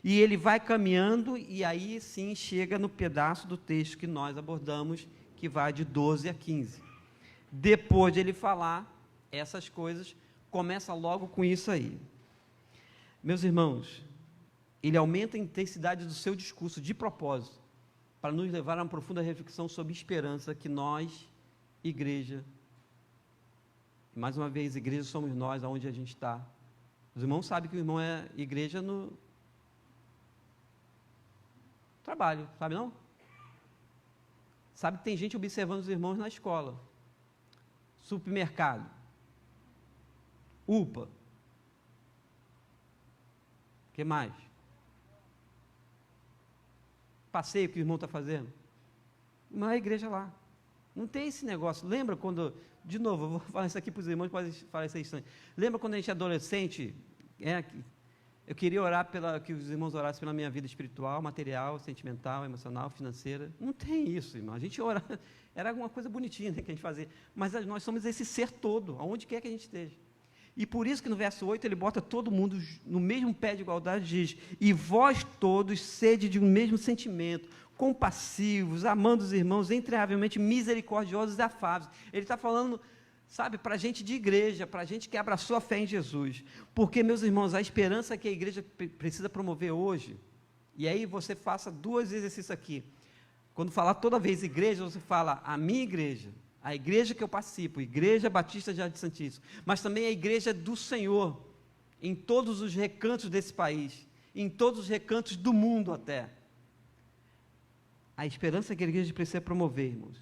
E ele vai caminhando, e aí sim chega no pedaço do texto que nós abordamos, que vai de 12 a 15. Depois de ele falar essas coisas, começa logo com isso aí. Meus irmãos, ele aumenta a intensidade do seu discurso de propósito, para nos levar a uma profunda reflexão sobre esperança que nós, igreja, E mais uma vez, igreja somos nós, aonde a gente está. Os irmãos sabem que o irmão é igreja no trabalho, sabe não? Sabe que tem gente observando os irmãos na escola, supermercado, UPA. O que mais? Passeio que o irmão está fazendo. Não é a igreja lá. Não tem esse negócio. Lembra quando, de novo, eu vou falar isso aqui para os irmãos, pode parecer estranho. Lembra quando a gente é adolescente, eu queria orar que os irmãos orassem pela minha vida espiritual, material, sentimental, emocional, financeira. Não tem isso, irmão. A gente ora, era alguma coisa bonitinha, né, que a gente fazia. Mas nós somos esse ser todo, aonde quer que a gente esteja. E por isso que no verso 8 ele bota todo mundo no mesmo pé de igualdade, diz: e vós todos sede de um mesmo sentimento, compassivos, amando os irmãos, entreavelmente misericordiosos e afáveis. Ele está falando, sabe, para a gente de igreja, para a gente que abraçou a fé em Jesus. Porque, meus irmãos, a esperança que a igreja precisa promover hoje, e aí você faça 2 exercícios aqui. Quando falar toda vez igreja, você fala a minha igreja, a igreja que eu participo, Igreja Batista de Jardim Santíssimo, mas também a igreja do Senhor, em todos os recantos desse país, em todos os recantos do mundo até. A esperança que a igreja precisa promover, irmãos,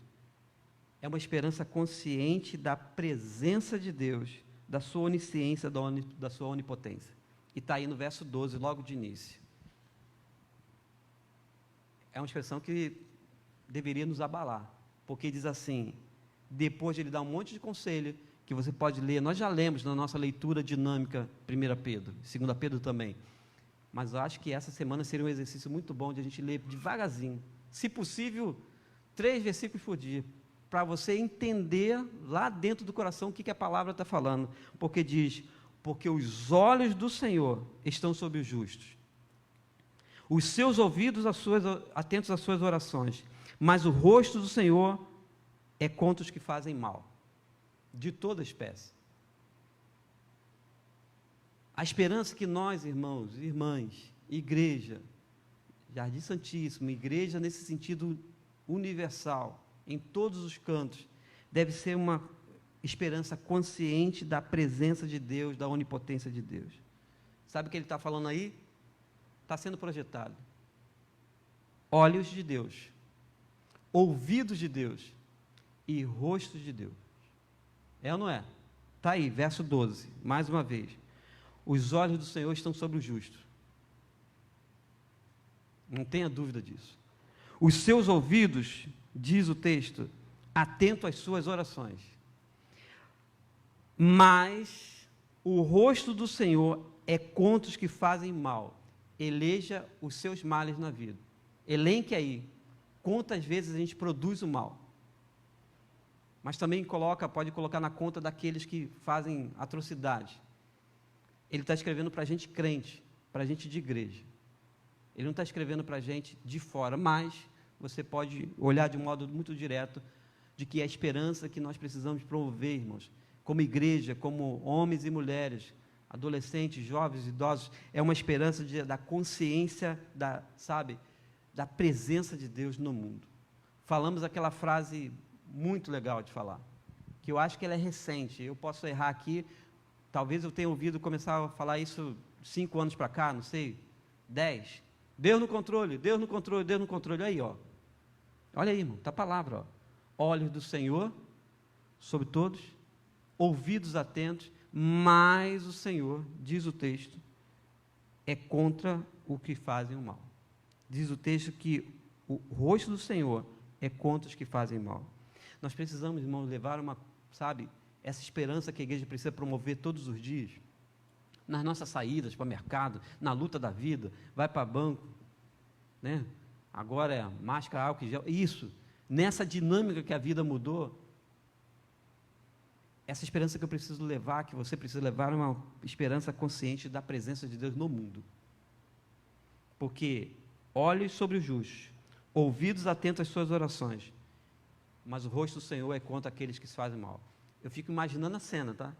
é uma esperança consciente da presença de Deus, da sua onisciência, da sua onipotência. E está aí no verso 12, logo de início. É uma expressão que deveria nos abalar, porque diz assim, depois de ele dar um monte de conselho, que você pode ler, nós já lemos na nossa leitura dinâmica 1 Pedro, 2 Pedro também, mas eu acho que essa semana seria um exercício muito bom de a gente ler devagarzinho, se possível, 3 versículos por dia, para você entender lá dentro do coração o que a palavra está falando, porque diz, porque os olhos do Senhor estão sobre os justos, os seus ouvidos atentos às suas orações, mas o rosto do Senhor é contra os que fazem mal, de toda espécie. A esperança que nós, irmãos e irmãs, igreja, Jardim Santíssimo, igreja nesse sentido universal, em todos os cantos, deve ser uma esperança consciente da presença de Deus, da onipotência de Deus. Sabe o que ele está falando aí? Está sendo projetado. Olhos de Deus, ouvidos de Deus e rosto de Deus. É ou não é? Está aí, verso 12, mais uma vez. Os olhos do Senhor estão sobre o justo. Não tenha dúvida disso. Os seus ouvidos, diz o texto, atento às suas orações. Mas o rosto do Senhor é contra os que fazem mal. Eleja os seus males na vida. Elenque aí quantas vezes a gente produz o mal. Mas também pode colocar na conta daqueles que fazem atrocidade. Ele está escrevendo para a gente crente, para a gente de igreja. Ele não está escrevendo para a gente de fora, mas você pode olhar de um modo muito direto de que a esperança que nós precisamos promover, irmãos, como igreja, como homens e mulheres, adolescentes, jovens, idosos, é uma esperança da consciência, da presença de Deus no mundo. Falamos aquela frase muito legal de falar, que eu acho que ela é recente, eu posso errar aqui, talvez eu tenha ouvido começar a falar isso 5 anos para cá, não sei, 10. Deus no controle, Deus no controle, Deus no controle. Aí, ó. Olha aí, irmão, está a palavra, ó. Olhos do Senhor sobre todos, ouvidos atentos, mas o Senhor, diz o texto, é contra o que fazem o mal. Diz o texto que o rosto do Senhor é contra os que fazem mal. Nós precisamos, irmão, levar essa esperança que a igreja precisa promover todos os dias, nas nossas saídas para o mercado, na luta da vida, vai para banco, né? Agora é máscara, álcool gel, isso, nessa dinâmica que a vida mudou, essa esperança que eu preciso levar, que você precisa levar, é uma esperança consciente da presença de Deus no mundo. Porque olhos sobre os justos, ouvidos atentos às suas orações, mas o rosto do Senhor é contra aqueles que se fazem mal. Eu fico imaginando a cena, tá?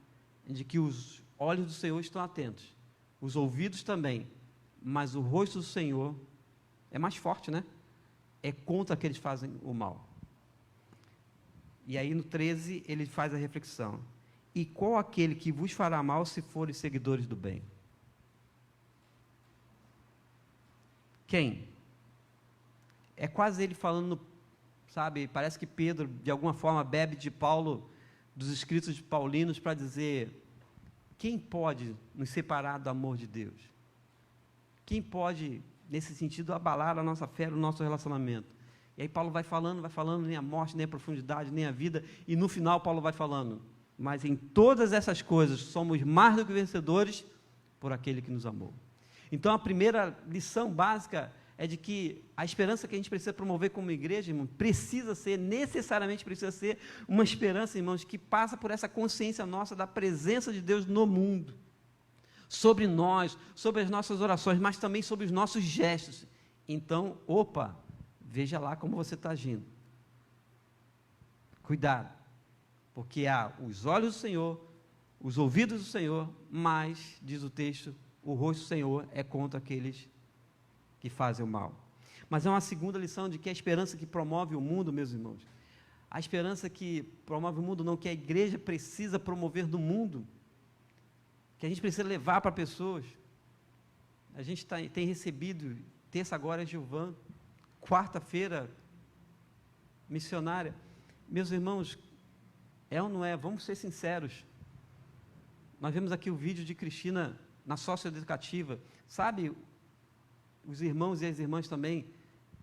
De que os olhos do Senhor estão atentos, os ouvidos também, mas o rosto do Senhor é mais forte, né? É contra aqueles que fazem o mal. E aí no 13 ele faz a reflexão. E qual aquele que vos fará mal se forem seguidores do bem? Quem? É quase ele falando, sabe, parece que Pedro, de alguma forma, bebe de Paulo, dos escritos de paulinos, para dizer, quem pode nos separar do amor de Deus? Quem pode, nesse sentido, abalar a nossa fé, o nosso relacionamento? E aí Paulo vai falando, nem a morte, nem a profundidade, nem a vida, e no final Paulo vai falando, mas em todas essas coisas somos mais do que vencedores por aquele que nos amou. Então a primeira lição básica é de que a esperança que a gente precisa promover como igreja, irmão, necessariamente precisa ser uma esperança, irmãos, que passa por essa consciência nossa da presença de Deus no mundo, sobre nós, sobre as nossas orações, mas também sobre os nossos gestos. Então, veja lá como você está agindo. Cuidado, porque há os olhos do Senhor, os ouvidos do Senhor, mas, diz o texto, o rosto do Senhor é contra aqueles que fazem o mal. Mas é uma segunda lição de que a esperança que promove o mundo, meus irmãos, a esperança que promove o mundo, não, que a igreja precisa promover no mundo, que a gente precisa levar para pessoas. A gente tem recebido, terça agora é Gilvan, quarta-feira, missionária. Meus irmãos, é ou não é? Vamos ser sinceros. Nós vemos aqui o vídeo de Cristina na socioeducativa, sabe, os irmãos e as irmãs também,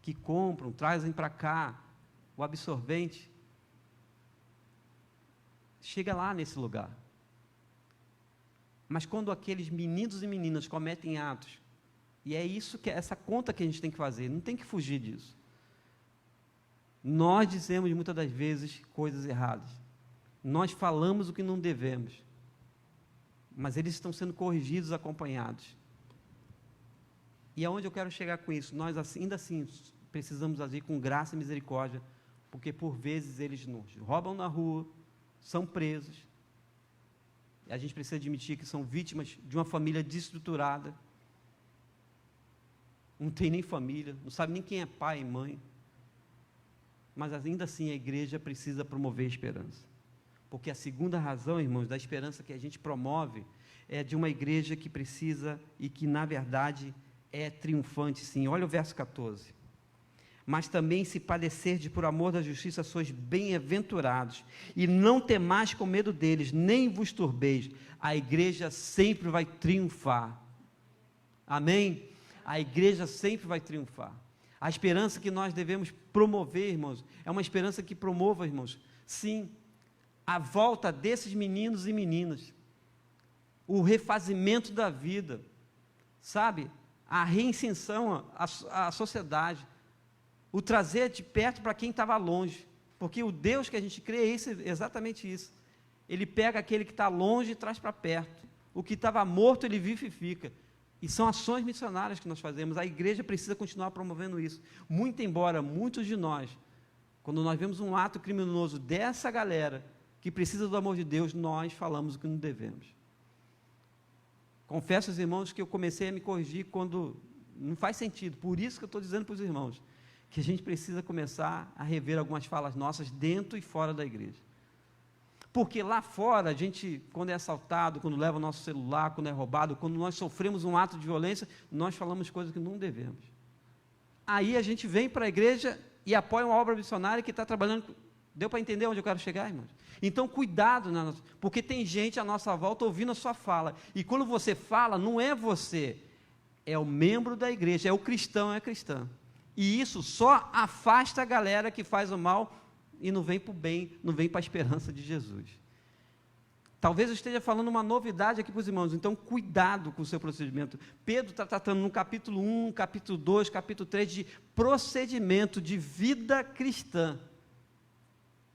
que compram, trazem para cá o absorvente, chega lá nesse lugar. Mas quando aqueles meninos e meninas cometem atos, e é isso que essa conta que a gente tem que fazer, não tem que fugir disso. Nós dizemos muitas das vezes coisas erradas, nós falamos o que não devemos, mas eles estão sendo corrigidos, acompanhados. E aonde eu quero chegar com isso? Nós ainda assim precisamos agir com graça e misericórdia, porque por vezes eles nos roubam na rua, são presos, e a gente precisa admitir que são vítimas de uma família desestruturada, não tem nem família, não sabe nem quem é pai e mãe, mas ainda assim a igreja precisa promover a esperança, porque a segunda razão, irmãos, da esperança que a gente promove, é de uma igreja que precisa, e que na verdade é triunfante, sim. Olha o verso 14. Mas também se padecerdes por amor da justiça, sois bem-aventurados, e não temais com medo deles, nem vos turbeis, a igreja sempre vai triunfar. Amém? A igreja sempre vai triunfar. A esperança que nós devemos promover, irmãos, é uma esperança que promova, irmãos, sim, a volta desses meninos e meninas, o refazimento da vida, sabe, a reinserção à sociedade, o trazer de perto para quem estava longe, porque o Deus que a gente crê é exatamente isso, ele pega aquele que está longe e traz para perto, o que estava morto ele vivifica, e são ações missionárias que nós fazemos, a igreja precisa continuar promovendo isso, muito embora muitos de nós, quando nós vemos um ato criminoso dessa galera, que precisa do amor de Deus, nós falamos o que não devemos. Confesso aos irmãos que eu comecei a me corrigir quando não faz sentido, por isso que eu estou dizendo para os irmãos, que a gente precisa começar a rever algumas falas nossas dentro e fora da igreja. Porque lá fora, a gente, quando é assaltado, quando leva o nosso celular, quando é roubado, quando nós sofremos um ato de violência, nós falamos coisas que não devemos. Aí a gente vem para a igreja e apoia uma obra missionária que está trabalhando. Deu para entender onde eu quero chegar, irmãos? Então, cuidado, porque tem gente à nossa volta ouvindo a sua fala. E quando você fala, não é você, é o membro da igreja, é o cristão, é a cristã. E isso só afasta a galera que faz o mal e não vem para o bem, não vem para a esperança de Jesus. Talvez eu esteja falando uma novidade aqui para os irmãos, então cuidado com o seu procedimento. Pedro está tratando no capítulo 1, capítulo 2, capítulo 3 de procedimento de vida cristã.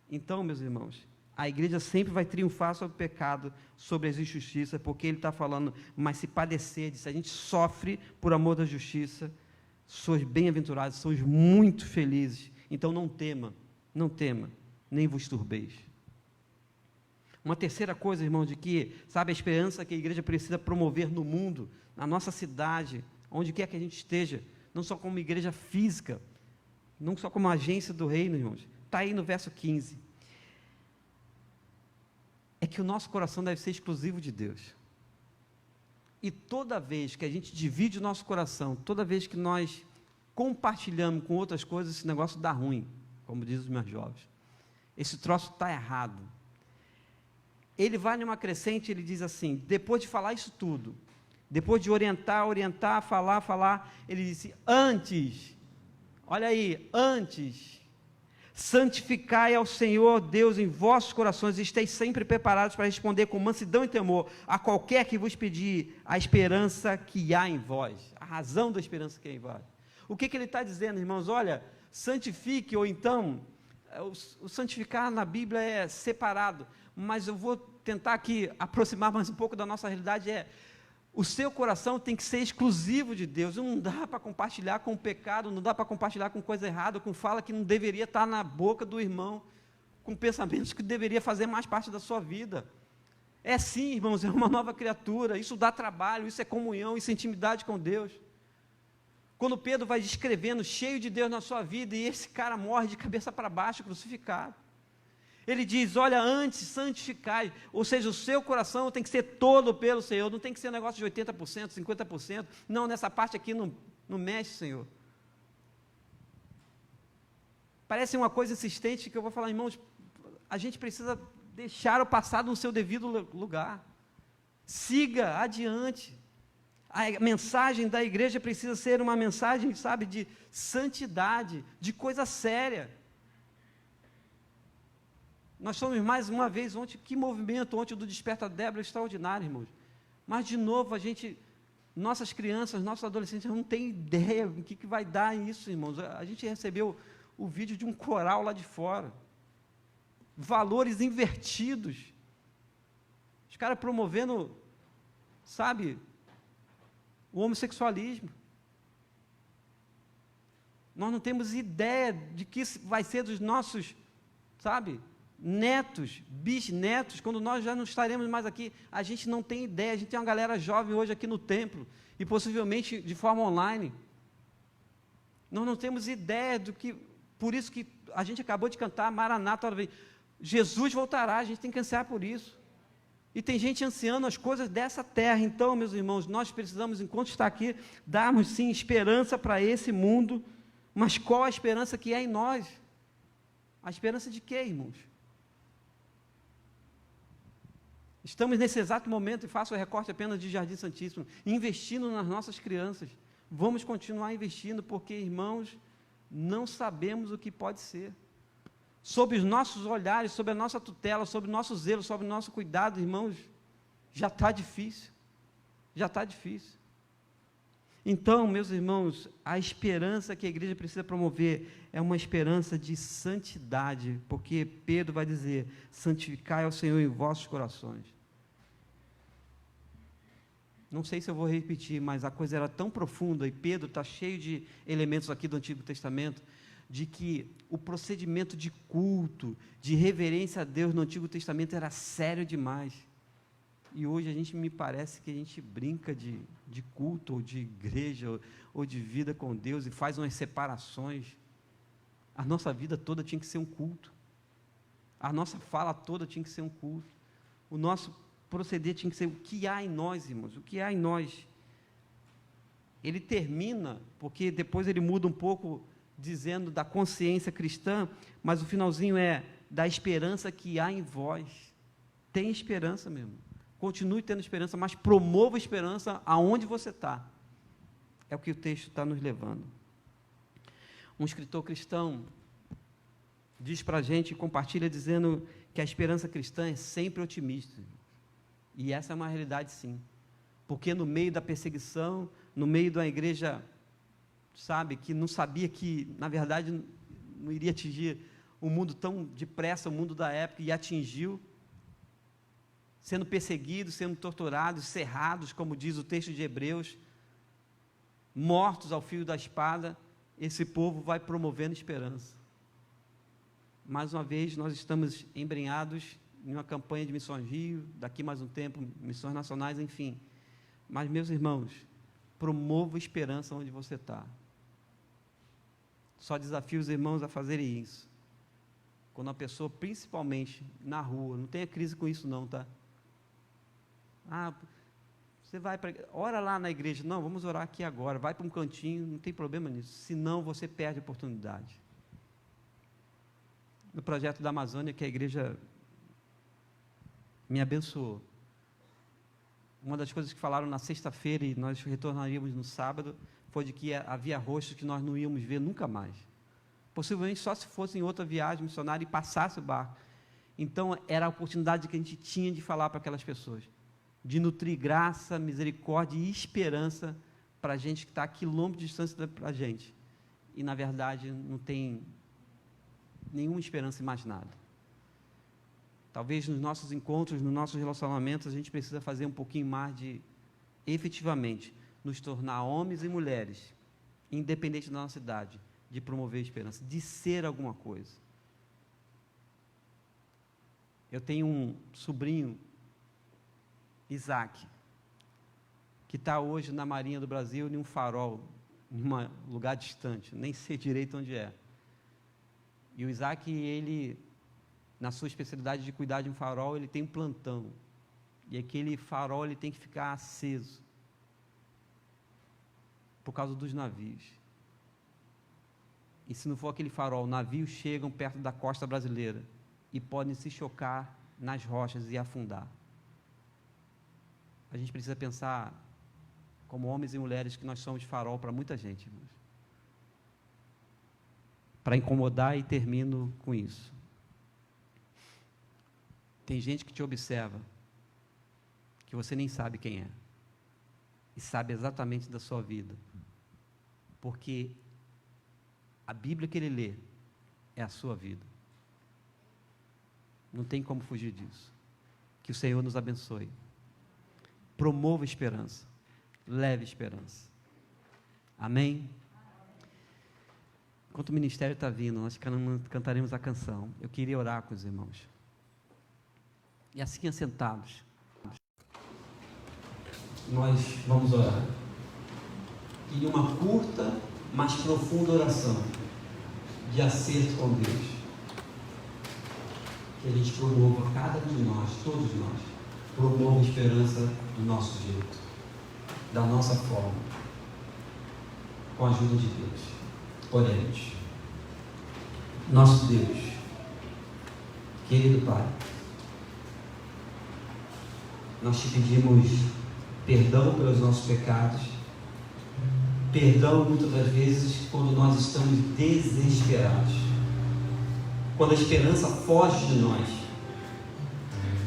Então, meus irmãos, a igreja sempre vai triunfar sobre o pecado, sobre as injustiças, porque ele está falando, mas se padecerdes, se a gente sofre por amor da justiça, sois bem-aventurados, sois muito felizes, então não tema, nem vos turbeis. Uma terceira coisa, irmão, de que, sabe, a esperança que a igreja precisa promover no mundo, na nossa cidade, onde quer que a gente esteja, não só como igreja física, não só como agência do reino, irmãos, está aí no verso 15, é que o nosso coração deve ser exclusivo de Deus. E toda vez que a gente divide o nosso coração, toda vez que nós compartilhamos com outras coisas, esse negócio dá ruim, como dizem os meus jovens. Esse troço está errado. Ele vai numa crescente, ele diz assim, depois de falar isso tudo, depois de orientar, falar, ele disse, antes, olha aí, antes, santificai ao Senhor Deus em vossos corações e esteis sempre preparados para responder com mansidão e temor a qualquer que vos pedir a esperança que há em vós, a razão da esperança que há em vós. O que ele está dizendo, irmãos? Olha, santifique, ou então, o santificar na Bíblia é separado, mas eu vou tentar aqui aproximar mais um pouco da nossa realidade, o seu coração tem que ser exclusivo de Deus, não dá para compartilhar com o pecado, não dá para compartilhar com coisa errada, com fala que não deveria estar na boca do irmão, com pensamentos que deveria fazer mais parte da sua vida. É sim, irmãos, é uma nova criatura, isso dá trabalho, isso é comunhão, isso é intimidade com Deus. Quando Pedro vai descrevendo, cheio de Deus na sua vida, e esse cara morre de cabeça para baixo, crucificado. Ele diz, olha, antes santificai, ou seja, o seu coração tem que ser todo pelo Senhor, não tem que ser um negócio de 80%, 50%, não, nessa parte aqui não mexe, Senhor. Parece uma coisa insistente que eu vou falar, irmãos, a gente precisa deixar o passado no seu devido lugar, siga adiante. A mensagem da igreja precisa ser uma mensagem, sabe, de santidade, de coisa séria. Nós somos mais uma vez ontem, que movimento ontem do Desperta Débora extraordinário, irmãos. Mas de novo nossas crianças, nossos adolescentes não têm ideia do que vai dar isso, irmãos. A gente recebeu o vídeo de um coral lá de fora. Valores invertidos. Os caras promovendo, sabe, o homossexualismo. Nós não temos ideia de que vai ser dos nossos, sabe, netos, bisnetos, quando nós já não estaremos mais aqui. A gente não tem ideia. A gente tem uma galera jovem hoje aqui no templo, e possivelmente de forma online. Nós não temos ideia do que, por isso que a gente acabou de cantar Maranata, Jesus voltará, a gente tem que ansiar por isso. E tem gente ansiando as coisas dessa terra. Então, meus irmãos, nós precisamos, enquanto está aqui, darmos sim esperança para esse mundo. Mas qual a esperança que é em nós? A esperança de quê, irmãos? Estamos nesse exato momento, e faço o recorte apenas de Jardim Santíssimo, investindo nas nossas crianças. Vamos continuar investindo, porque, irmãos, não sabemos o que pode ser. Sob os nossos olhares, sob a nossa tutela, sob o nosso zelo, sob o nosso cuidado, irmãos, já está difícil. Já está difícil. Então, meus irmãos, a esperança que a igreja precisa promover é uma esperança de santidade, porque Pedro vai dizer, santificai ao Senhor em vossos corações. Não sei se eu vou repetir, mas a coisa era tão profunda, e Pedro está cheio de elementos aqui do Antigo Testamento, de que o procedimento de culto, de reverência a Deus no Antigo Testamento era sério demais. E hoje me parece que a gente brinca de culto, ou de igreja, ou de vida com Deus, e faz umas separações. A nossa vida toda tinha que ser um culto. A nossa fala toda tinha que ser um culto. O nosso proceder tinha que ser o que há em nós, irmãos, o que há em nós. Ele termina, porque depois ele muda um pouco, dizendo da consciência cristã, mas o finalzinho é da esperança que há em vós. Tem esperança mesmo. Continue tendo esperança, mas promova a esperança aonde você está. É o que o texto está nos levando. Um escritor cristão diz para a gente, compartilha dizendo que a esperança cristã é sempre otimista. E essa é uma realidade, sim. Porque no meio da perseguição, no meio da igreja, sabe, que não sabia que, na verdade, não iria atingir o mundo tão depressa, o mundo da época, e atingiu, sendo perseguidos, sendo torturados, cerrados, como diz o texto de Hebreus, mortos ao fio da espada, esse povo vai promovendo esperança. Mais uma vez, nós estamos embrenhados em uma campanha de Missões Rio, daqui mais um tempo, Missões Nacionais, enfim. Mas, meus irmãos, promova esperança onde você está. Só desafio os irmãos a fazerem isso. quando a pessoa, principalmente na rua, não tenha crise com isso não, tá? Você vai para, ora lá na igreja, não, vamos orar aqui agora, vai para um cantinho, não tem problema nisso, senão você perde a oportunidade. No projeto da Amazônia, que a igreja me abençoou, uma das coisas que falaram na sexta-feira e nós retornaríamos no sábado, foi de que havia rostos que nós não íamos ver nunca mais, possivelmente só se fosse em outra viagem missionária e passasse o barco. Então era a oportunidade que a gente tinha de falar para aquelas pessoas, de nutrir graça, misericórdia e esperança para a gente que está a quilômetros de distância da gente, e na verdade não tem nenhuma esperança em mais nada. Talvez nos nossos encontros, nos nossos relacionamentos, a gente precisa fazer um pouquinho mais de, efetivamente, nos tornar homens e mulheres, independente da nossa idade, de promover a esperança, de ser alguma coisa. Eu tenho um sobrinho, Isaac, que está hoje na Marinha do Brasil, em um farol, em um lugar distante, nem sei direito onde é. E o Isaac, ele, na sua especialidade de cuidar de um farol, ele tem um plantão. E aquele farol ele tem que ficar aceso, por causa dos navios. E se não for aquele farol, navios chegam perto da costa brasileira e podem se chocar nas rochas e afundar. A gente precisa pensar, como homens e mulheres, que nós somos farol para muita gente, irmãos. Para incomodar, e termino com isso. Tem gente que te observa, que você nem sabe quem é, e sabe exatamente da sua vida, porque a Bíblia que ele lê é a sua vida. Não tem como fugir disso. Que o Senhor nos abençoe. Promova esperança, leve esperança. Amém? Enquanto o ministério está vindo, nós cantaremos a canção. Eu queria orar com os irmãos. E assim assentados, nós vamos orar. E uma curta, mas profunda oração de acerto com Deus. Que a gente promova, cada um de nós, todos nós, promova a esperança do nosso jeito, da nossa forma, com a ajuda de Deus. Oremos. Nosso Deus, querido Pai, nós te pedimos perdão pelos nossos pecados, perdão muitas das vezes quando nós estamos desesperados, quando a esperança foge de nós,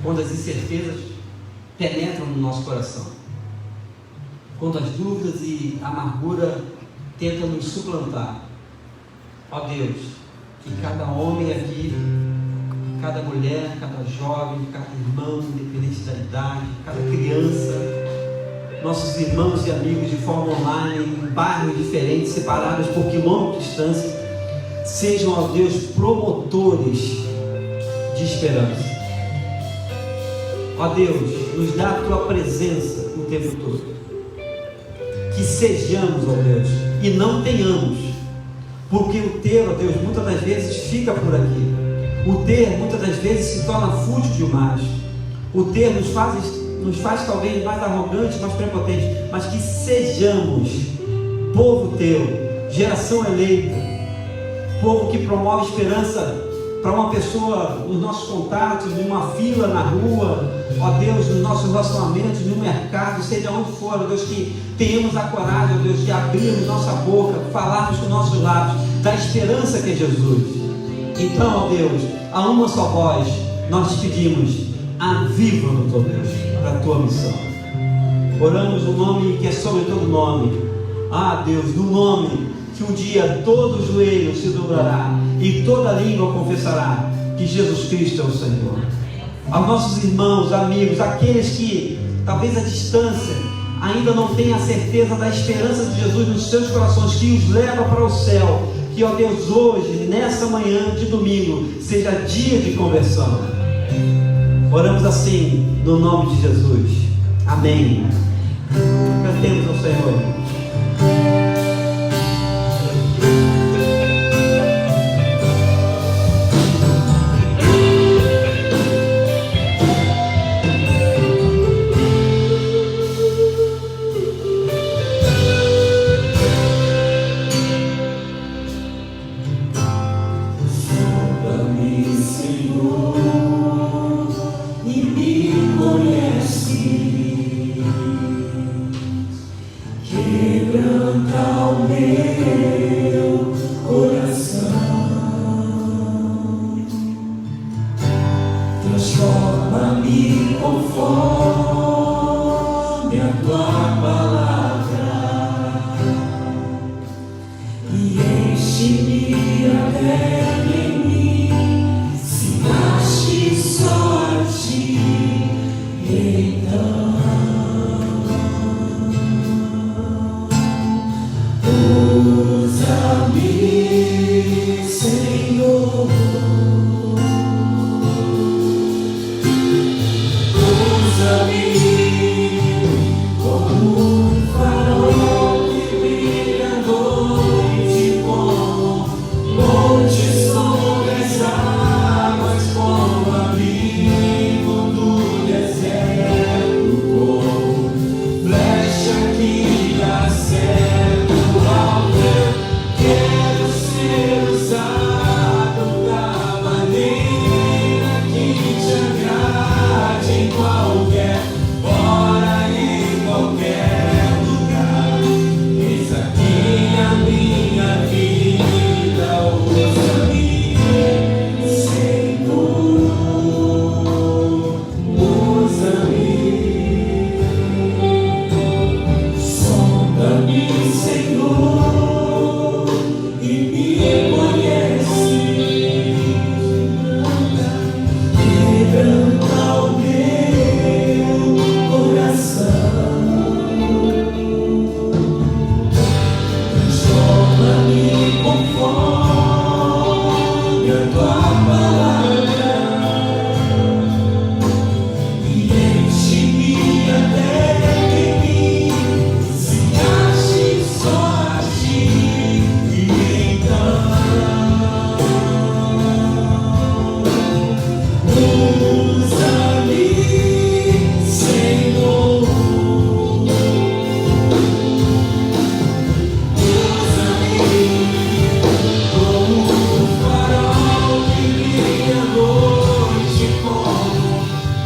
quando as incertezas penetram no nosso coração, quando as dúvidas e a amargura tentam nos suplantar. Ó Deus, que cada homem aqui, cada mulher, cada jovem, cada irmão, independente da idade, cada criança, nossos irmãos e amigos de forma online, em bairros diferentes, separados por quilômetros de distância, sejam, ó Deus, promotores de esperança. Ó Deus, nos dá a Tua presença o tempo todo. Que sejamos, ó Deus, e não tenhamos, porque o ter, ó Deus, muitas das vezes fica por aqui. O ter, muitas das vezes, se torna fútil demais. O ter nos faz talvez mais arrogantes, mais prepotentes, mas que sejamos povo Teu, geração eleita, povo que promove esperança para uma pessoa nos nossos contatos, numa fila na rua, ó Deus, nos nossos relacionamentos, no mercado, seja onde for, ó Deus, que tenhamos a coragem, ó Deus, de abrirmos nossa boca, falarmos com nossos lábios da esperança que é Jesus. Então, ó Deus, a uma só voz, nós te pedimos, aviva-nos, ó Deus, para a Tua missão. Oramos no nome que é sobre todo nome. Ah, Deus, no nome que um dia todo joelho se dobrará e toda língua confessará que Jesus Cristo é o Senhor. Aos nossos irmãos, amigos, aqueles que talvez à distância ainda não tenham a certeza da esperança de Jesus nos seus corações, que os leva para o céu, que, ó Deus, hoje, nessa manhã de domingo, seja dia de conversão. Oramos assim, no nome de Jesus. Amém. Cantemos ao Senhor. Enche-me até em mim, se nasce só a ti, então usa-me, Senhor. Usa-me como um farol que brilha à noite, como monte sobre as águas, como abrigo do deserto, como flecha que acerta o alvo. Quero ser usado da maneira que te agrade, em qualquer hora, em qualquer lugar. Eis aqui a minha vida, usa-me, Senhor, usa-me. Sonda-me, Senhor, e me conhece. Quebranta o meu coração, transforma-me conforme a tua palavra e enche-me até em mim, se ache só a ti, e então usa-me, Senhor. Usa-me como um farol que brilha à noite, como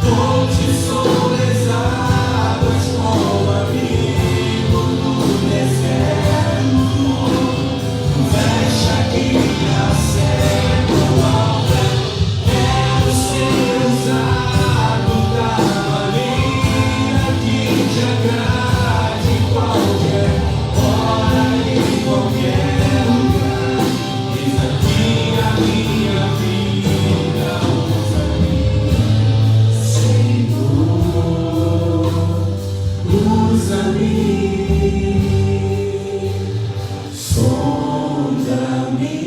ponte sobre as águas, como abrigo no deserto, como flecha que acerta o alvo. Quero ser usado da maneira que te agrade, em qualquer hora, em qualquer lugar. Eis aqui a minha vida, usa-me, Senhor, usa-me, sonda-me,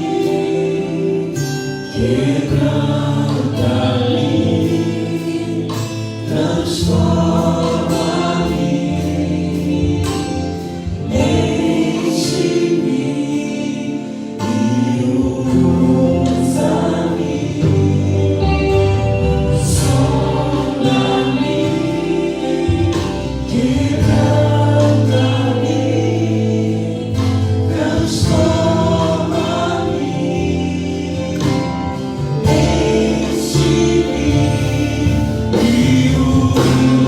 quebranta-me, transforma-me, enche-me e usa-me, sonda-me, quebranta-me, transforma-me, enche-me e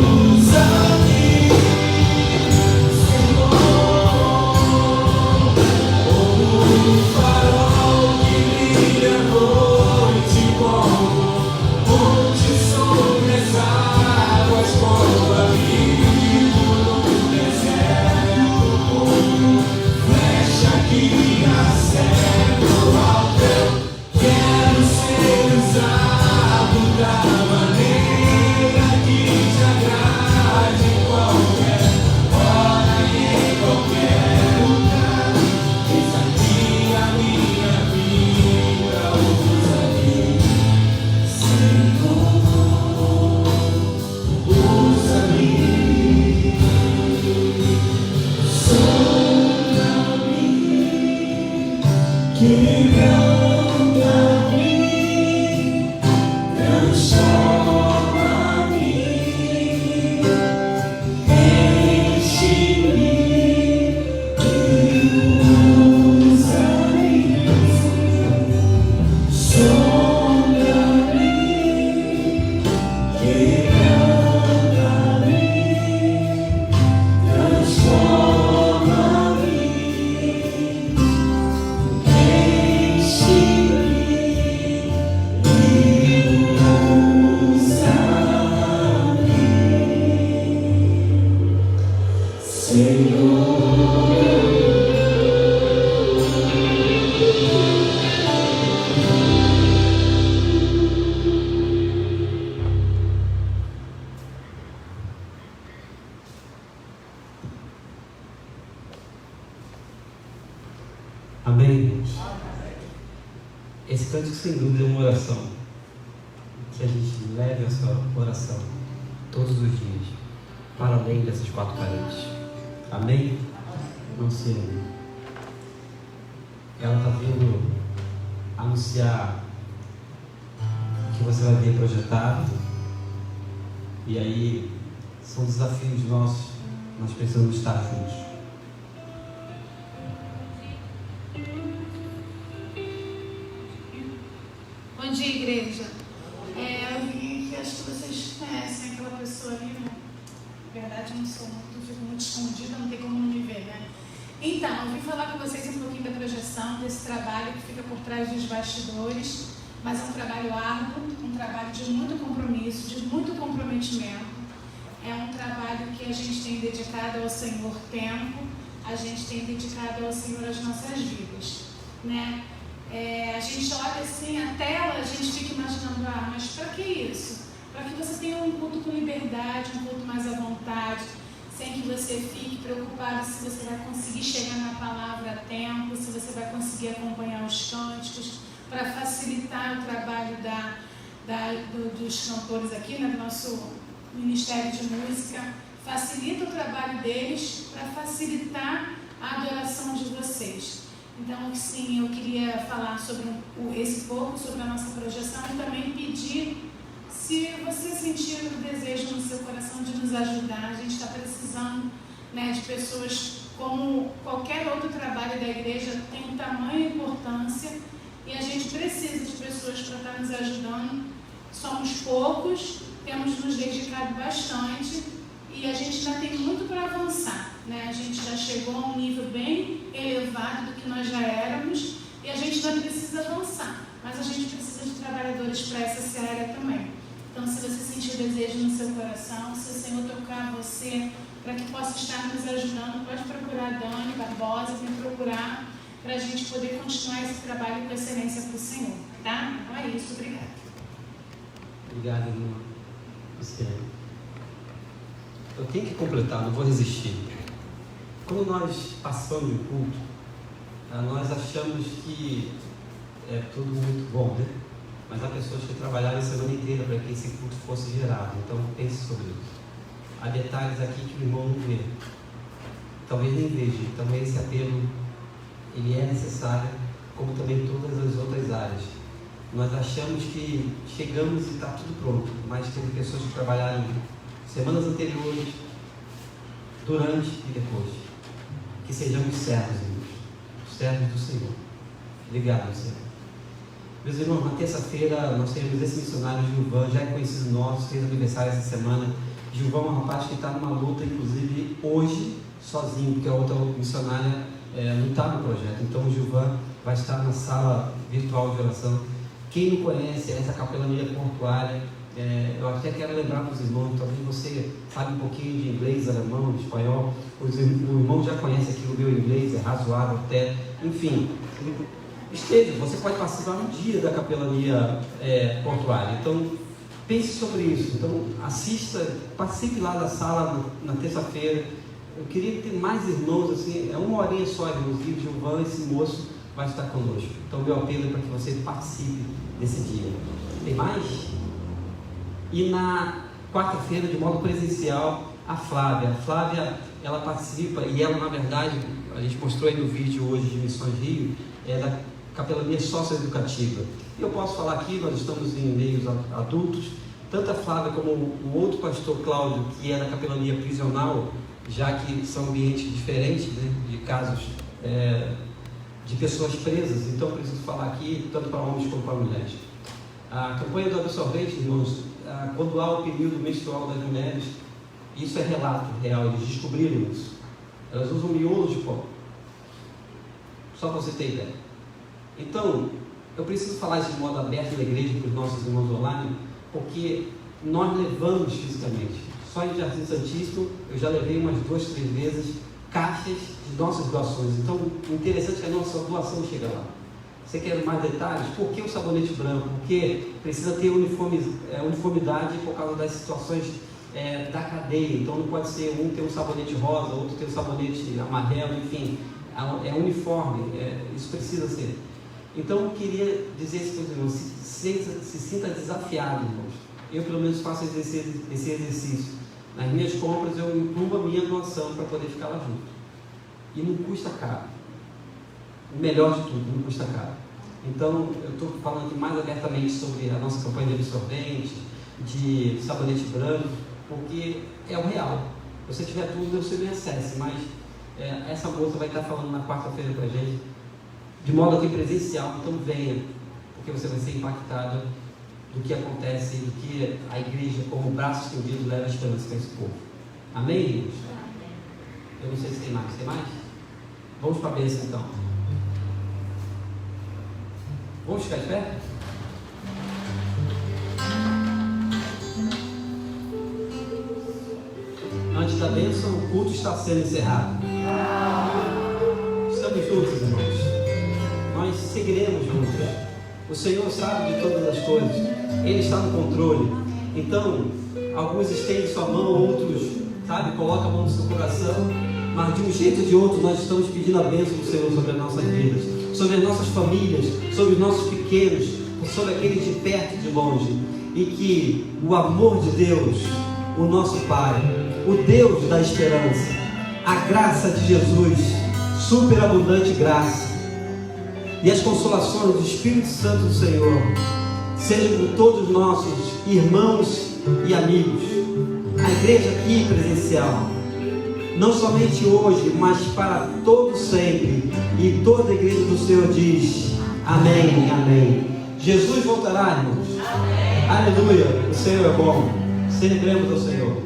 usa-me, Senhor, como um farol que brilha à noite, como ponte sobre as águas, como abrigo no deserto, como flecha que acerta o alvo. Quero ser usado da maneira que te agrade, em qualquer hora e em qualquer lugar. Eis aqui a minha vida, usa-me, Senhor, usa-me, sonda-me, quebranta-me, transforma-me, enche-me e usa-me, sonda-me, quebranta-me, transforma-me, enche-me Esse cântico, sem dúvida, é uma oração. Que a gente leve essa oração todos os dias, para além dessas quatro paredes. Amém? Não sei. Ela está vindo anunciar o que você vai ver projetado. E aí, são desafios nossos. Nós precisamos estar juntos. Bom dia, igreja. Eu vim aqui, acho que vocês conhecem aquela pessoa ali, né? Na verdade, eu não sou muito, fico muito escondida, não tem como não me ver, né? Então, eu vim falar com vocês um pouquinho da projeção, desse trabalho que fica por trás dos bastidores, mas é um trabalho árduo, um trabalho de muito compromisso, de muito comprometimento. É um trabalho que a gente tem dedicado ao Senhor tempo, a gente tem dedicado ao Senhor as nossas vidas, né? A gente olha assim a tela, a gente fica imaginando, mas para que isso? Para que você tenha um culto com liberdade, um culto mais à vontade, sem que você fique preocupado se você vai conseguir chegar na palavra a tempo, se você vai conseguir acompanhar os cânticos, para facilitar o trabalho dos cantores aqui, né, do nosso Ministério de Música, facilita o trabalho deles para facilitar a adoração de vocês. Então, sim, eu queria falar sobre esse pouco, sobre a nossa projeção e também pedir, se você sentir o desejo no seu coração de nos ajudar. A gente está precisando, né, de pessoas, como qualquer outro trabalho da igreja, tem um tamanho e importância, e a gente precisa de pessoas para estar nos ajudando. Somos poucos, temos nos dedicado bastante e a gente ainda tem muito para avançar, né? A gente já chegou a um nível bem elevado do que nós já éramos e a gente ainda precisa avançar, mas a gente precisa de trabalhadores para essa seara também. Então, se você sentir desejo no seu coração, se o Senhor tocar você para que possa estar nos ajudando, pode procurar a Dani Barbosa, me procurar para a gente poder continuar esse trabalho com excelência para o Senhor, tá? Então é isso, obrigada. Obrigado, irmã. Eu tenho que completar, não vou resistir. Quando nós passamos o culto, nós achamos que é tudo muito bom, né? Mas há pessoas que trabalharam a semana inteira para que esse culto fosse gerado. Então pense sobre isso. Há detalhes aqui que o irmão não vê. Talvez nem veja. Então esse apelo, ele é necessário, como também todas as outras áreas. Nós achamos que chegamos e está tudo pronto, mas tem pessoas que trabalharam semanas anteriores, durante e depois. Que sejamos servos, irmãos, servos do Senhor. Obrigado, Senhor. Meus irmãos, na terça-feira nós teremos esse missionário Gilvan, já é conhecido nosso, fez aniversário essa semana. Gilvan é um rapaz que está numa luta, inclusive hoje, sozinho, porque a outra missionária não está no projeto. Então o Gilvan vai estar na sala virtual de oração. Quem não conhece essa capelania portuária, eu até quero lembrar para os irmãos, talvez você sabe um pouquinho de inglês, alemão, espanhol, o irmão já conhece aqui o meu inglês, é razoável até, enfim, esteja, você pode participar um dia da capelania portuária. Então pense sobre isso, então assista, participe lá da sala na terça-feira. Eu queria ter mais irmãos, assim, é uma horinha só, inclusive, Gilvan, esse moço vai estar conosco. Então meu apelo é para que você participe desse dia. Tem mais? E na quarta-feira, de modo presencial, a Flávia, ela participa, e ela, na verdade, a gente mostrou aí no vídeo hoje de Missões Rio, é da capelania socioeducativa. E eu posso falar aqui, nós estamos em meios adultos, tanto a Flávia como o outro pastor Cláudio, que é da capelania prisional, já que são ambientes diferentes, né, de casos de pessoas presas, então preciso falar aqui tanto para homens como para mulheres. A campanha do absorvente, irmãos, quando há o período menstrual das mulheres, isso é relato real, eles descobriram isso. Elas usam miolo de pó, só para você ter ideia. Então, eu preciso falar isso de modo aberto na igreja para os nossos irmãos online, porque nós levamos fisicamente. Só em Jardim Santíssimo, eu já levei umas 2, 3 vezes caixas de nossas doações. Então, o interessante é que a nossa doação chega lá. Você quer mais detalhes? Por que o sabonete branco? Porque precisa ter uniformidade por causa das situações da cadeia. Então, não pode ser um ter um sabonete rosa, outro ter um sabonete amarelo, enfim. É uniforme, isso precisa ser. Então eu queria dizer isso para os irmãos, se sinta desafiado, irmãos. Eu pelo menos faço esse exercício. Nas minhas compras eu incluo a minha doação para poder ficar lá junto. E não custa caro. O melhor de tudo, não custa caro. Então eu estou falando aqui mais abertamente sobre a nossa campanha de absorvente, de sabonete branco, porque é o real. Se você tiver tudo, você me acesse, mas essa moça vai estar falando na quarta-feira para a gente, de modo aqui presencial, então venha, porque você vai ser impactado do que acontece, do que a igreja, como braço estendido, leva a esperança para esse povo. Amém, irmãos? Eu não sei se tem mais. Tem mais? Vamos para a bênção então. Vamos ficar de pé? Antes da bênção, o culto está sendo encerrado. Estamos juntos, irmãos. Nós seguiremos juntos. O Senhor sabe de todas as coisas. Ele está no controle. Então, alguns estendem sua mão, outros, colocam a mão no seu coração. Mas de um jeito ou de outro, nós estamos pedindo a bênção do Senhor sobre as nossas vidas, sobre as nossas famílias, sobre os nossos pequenos, sobre aqueles de perto e de longe. E que o amor de Deus, o nosso Pai, o Deus da esperança, a graça de Jesus, superabundante graça, e as consolações do Espírito Santo do Senhor sejam com todos os nossos irmãos e amigos, a igreja aqui presencial, não somente hoje, mas para todo sempre. E toda a igreja do Senhor diz amém, amém. Jesus voltará, irmãos. Amém. Aleluia, o Senhor é bom. Celebremos ao Senhor.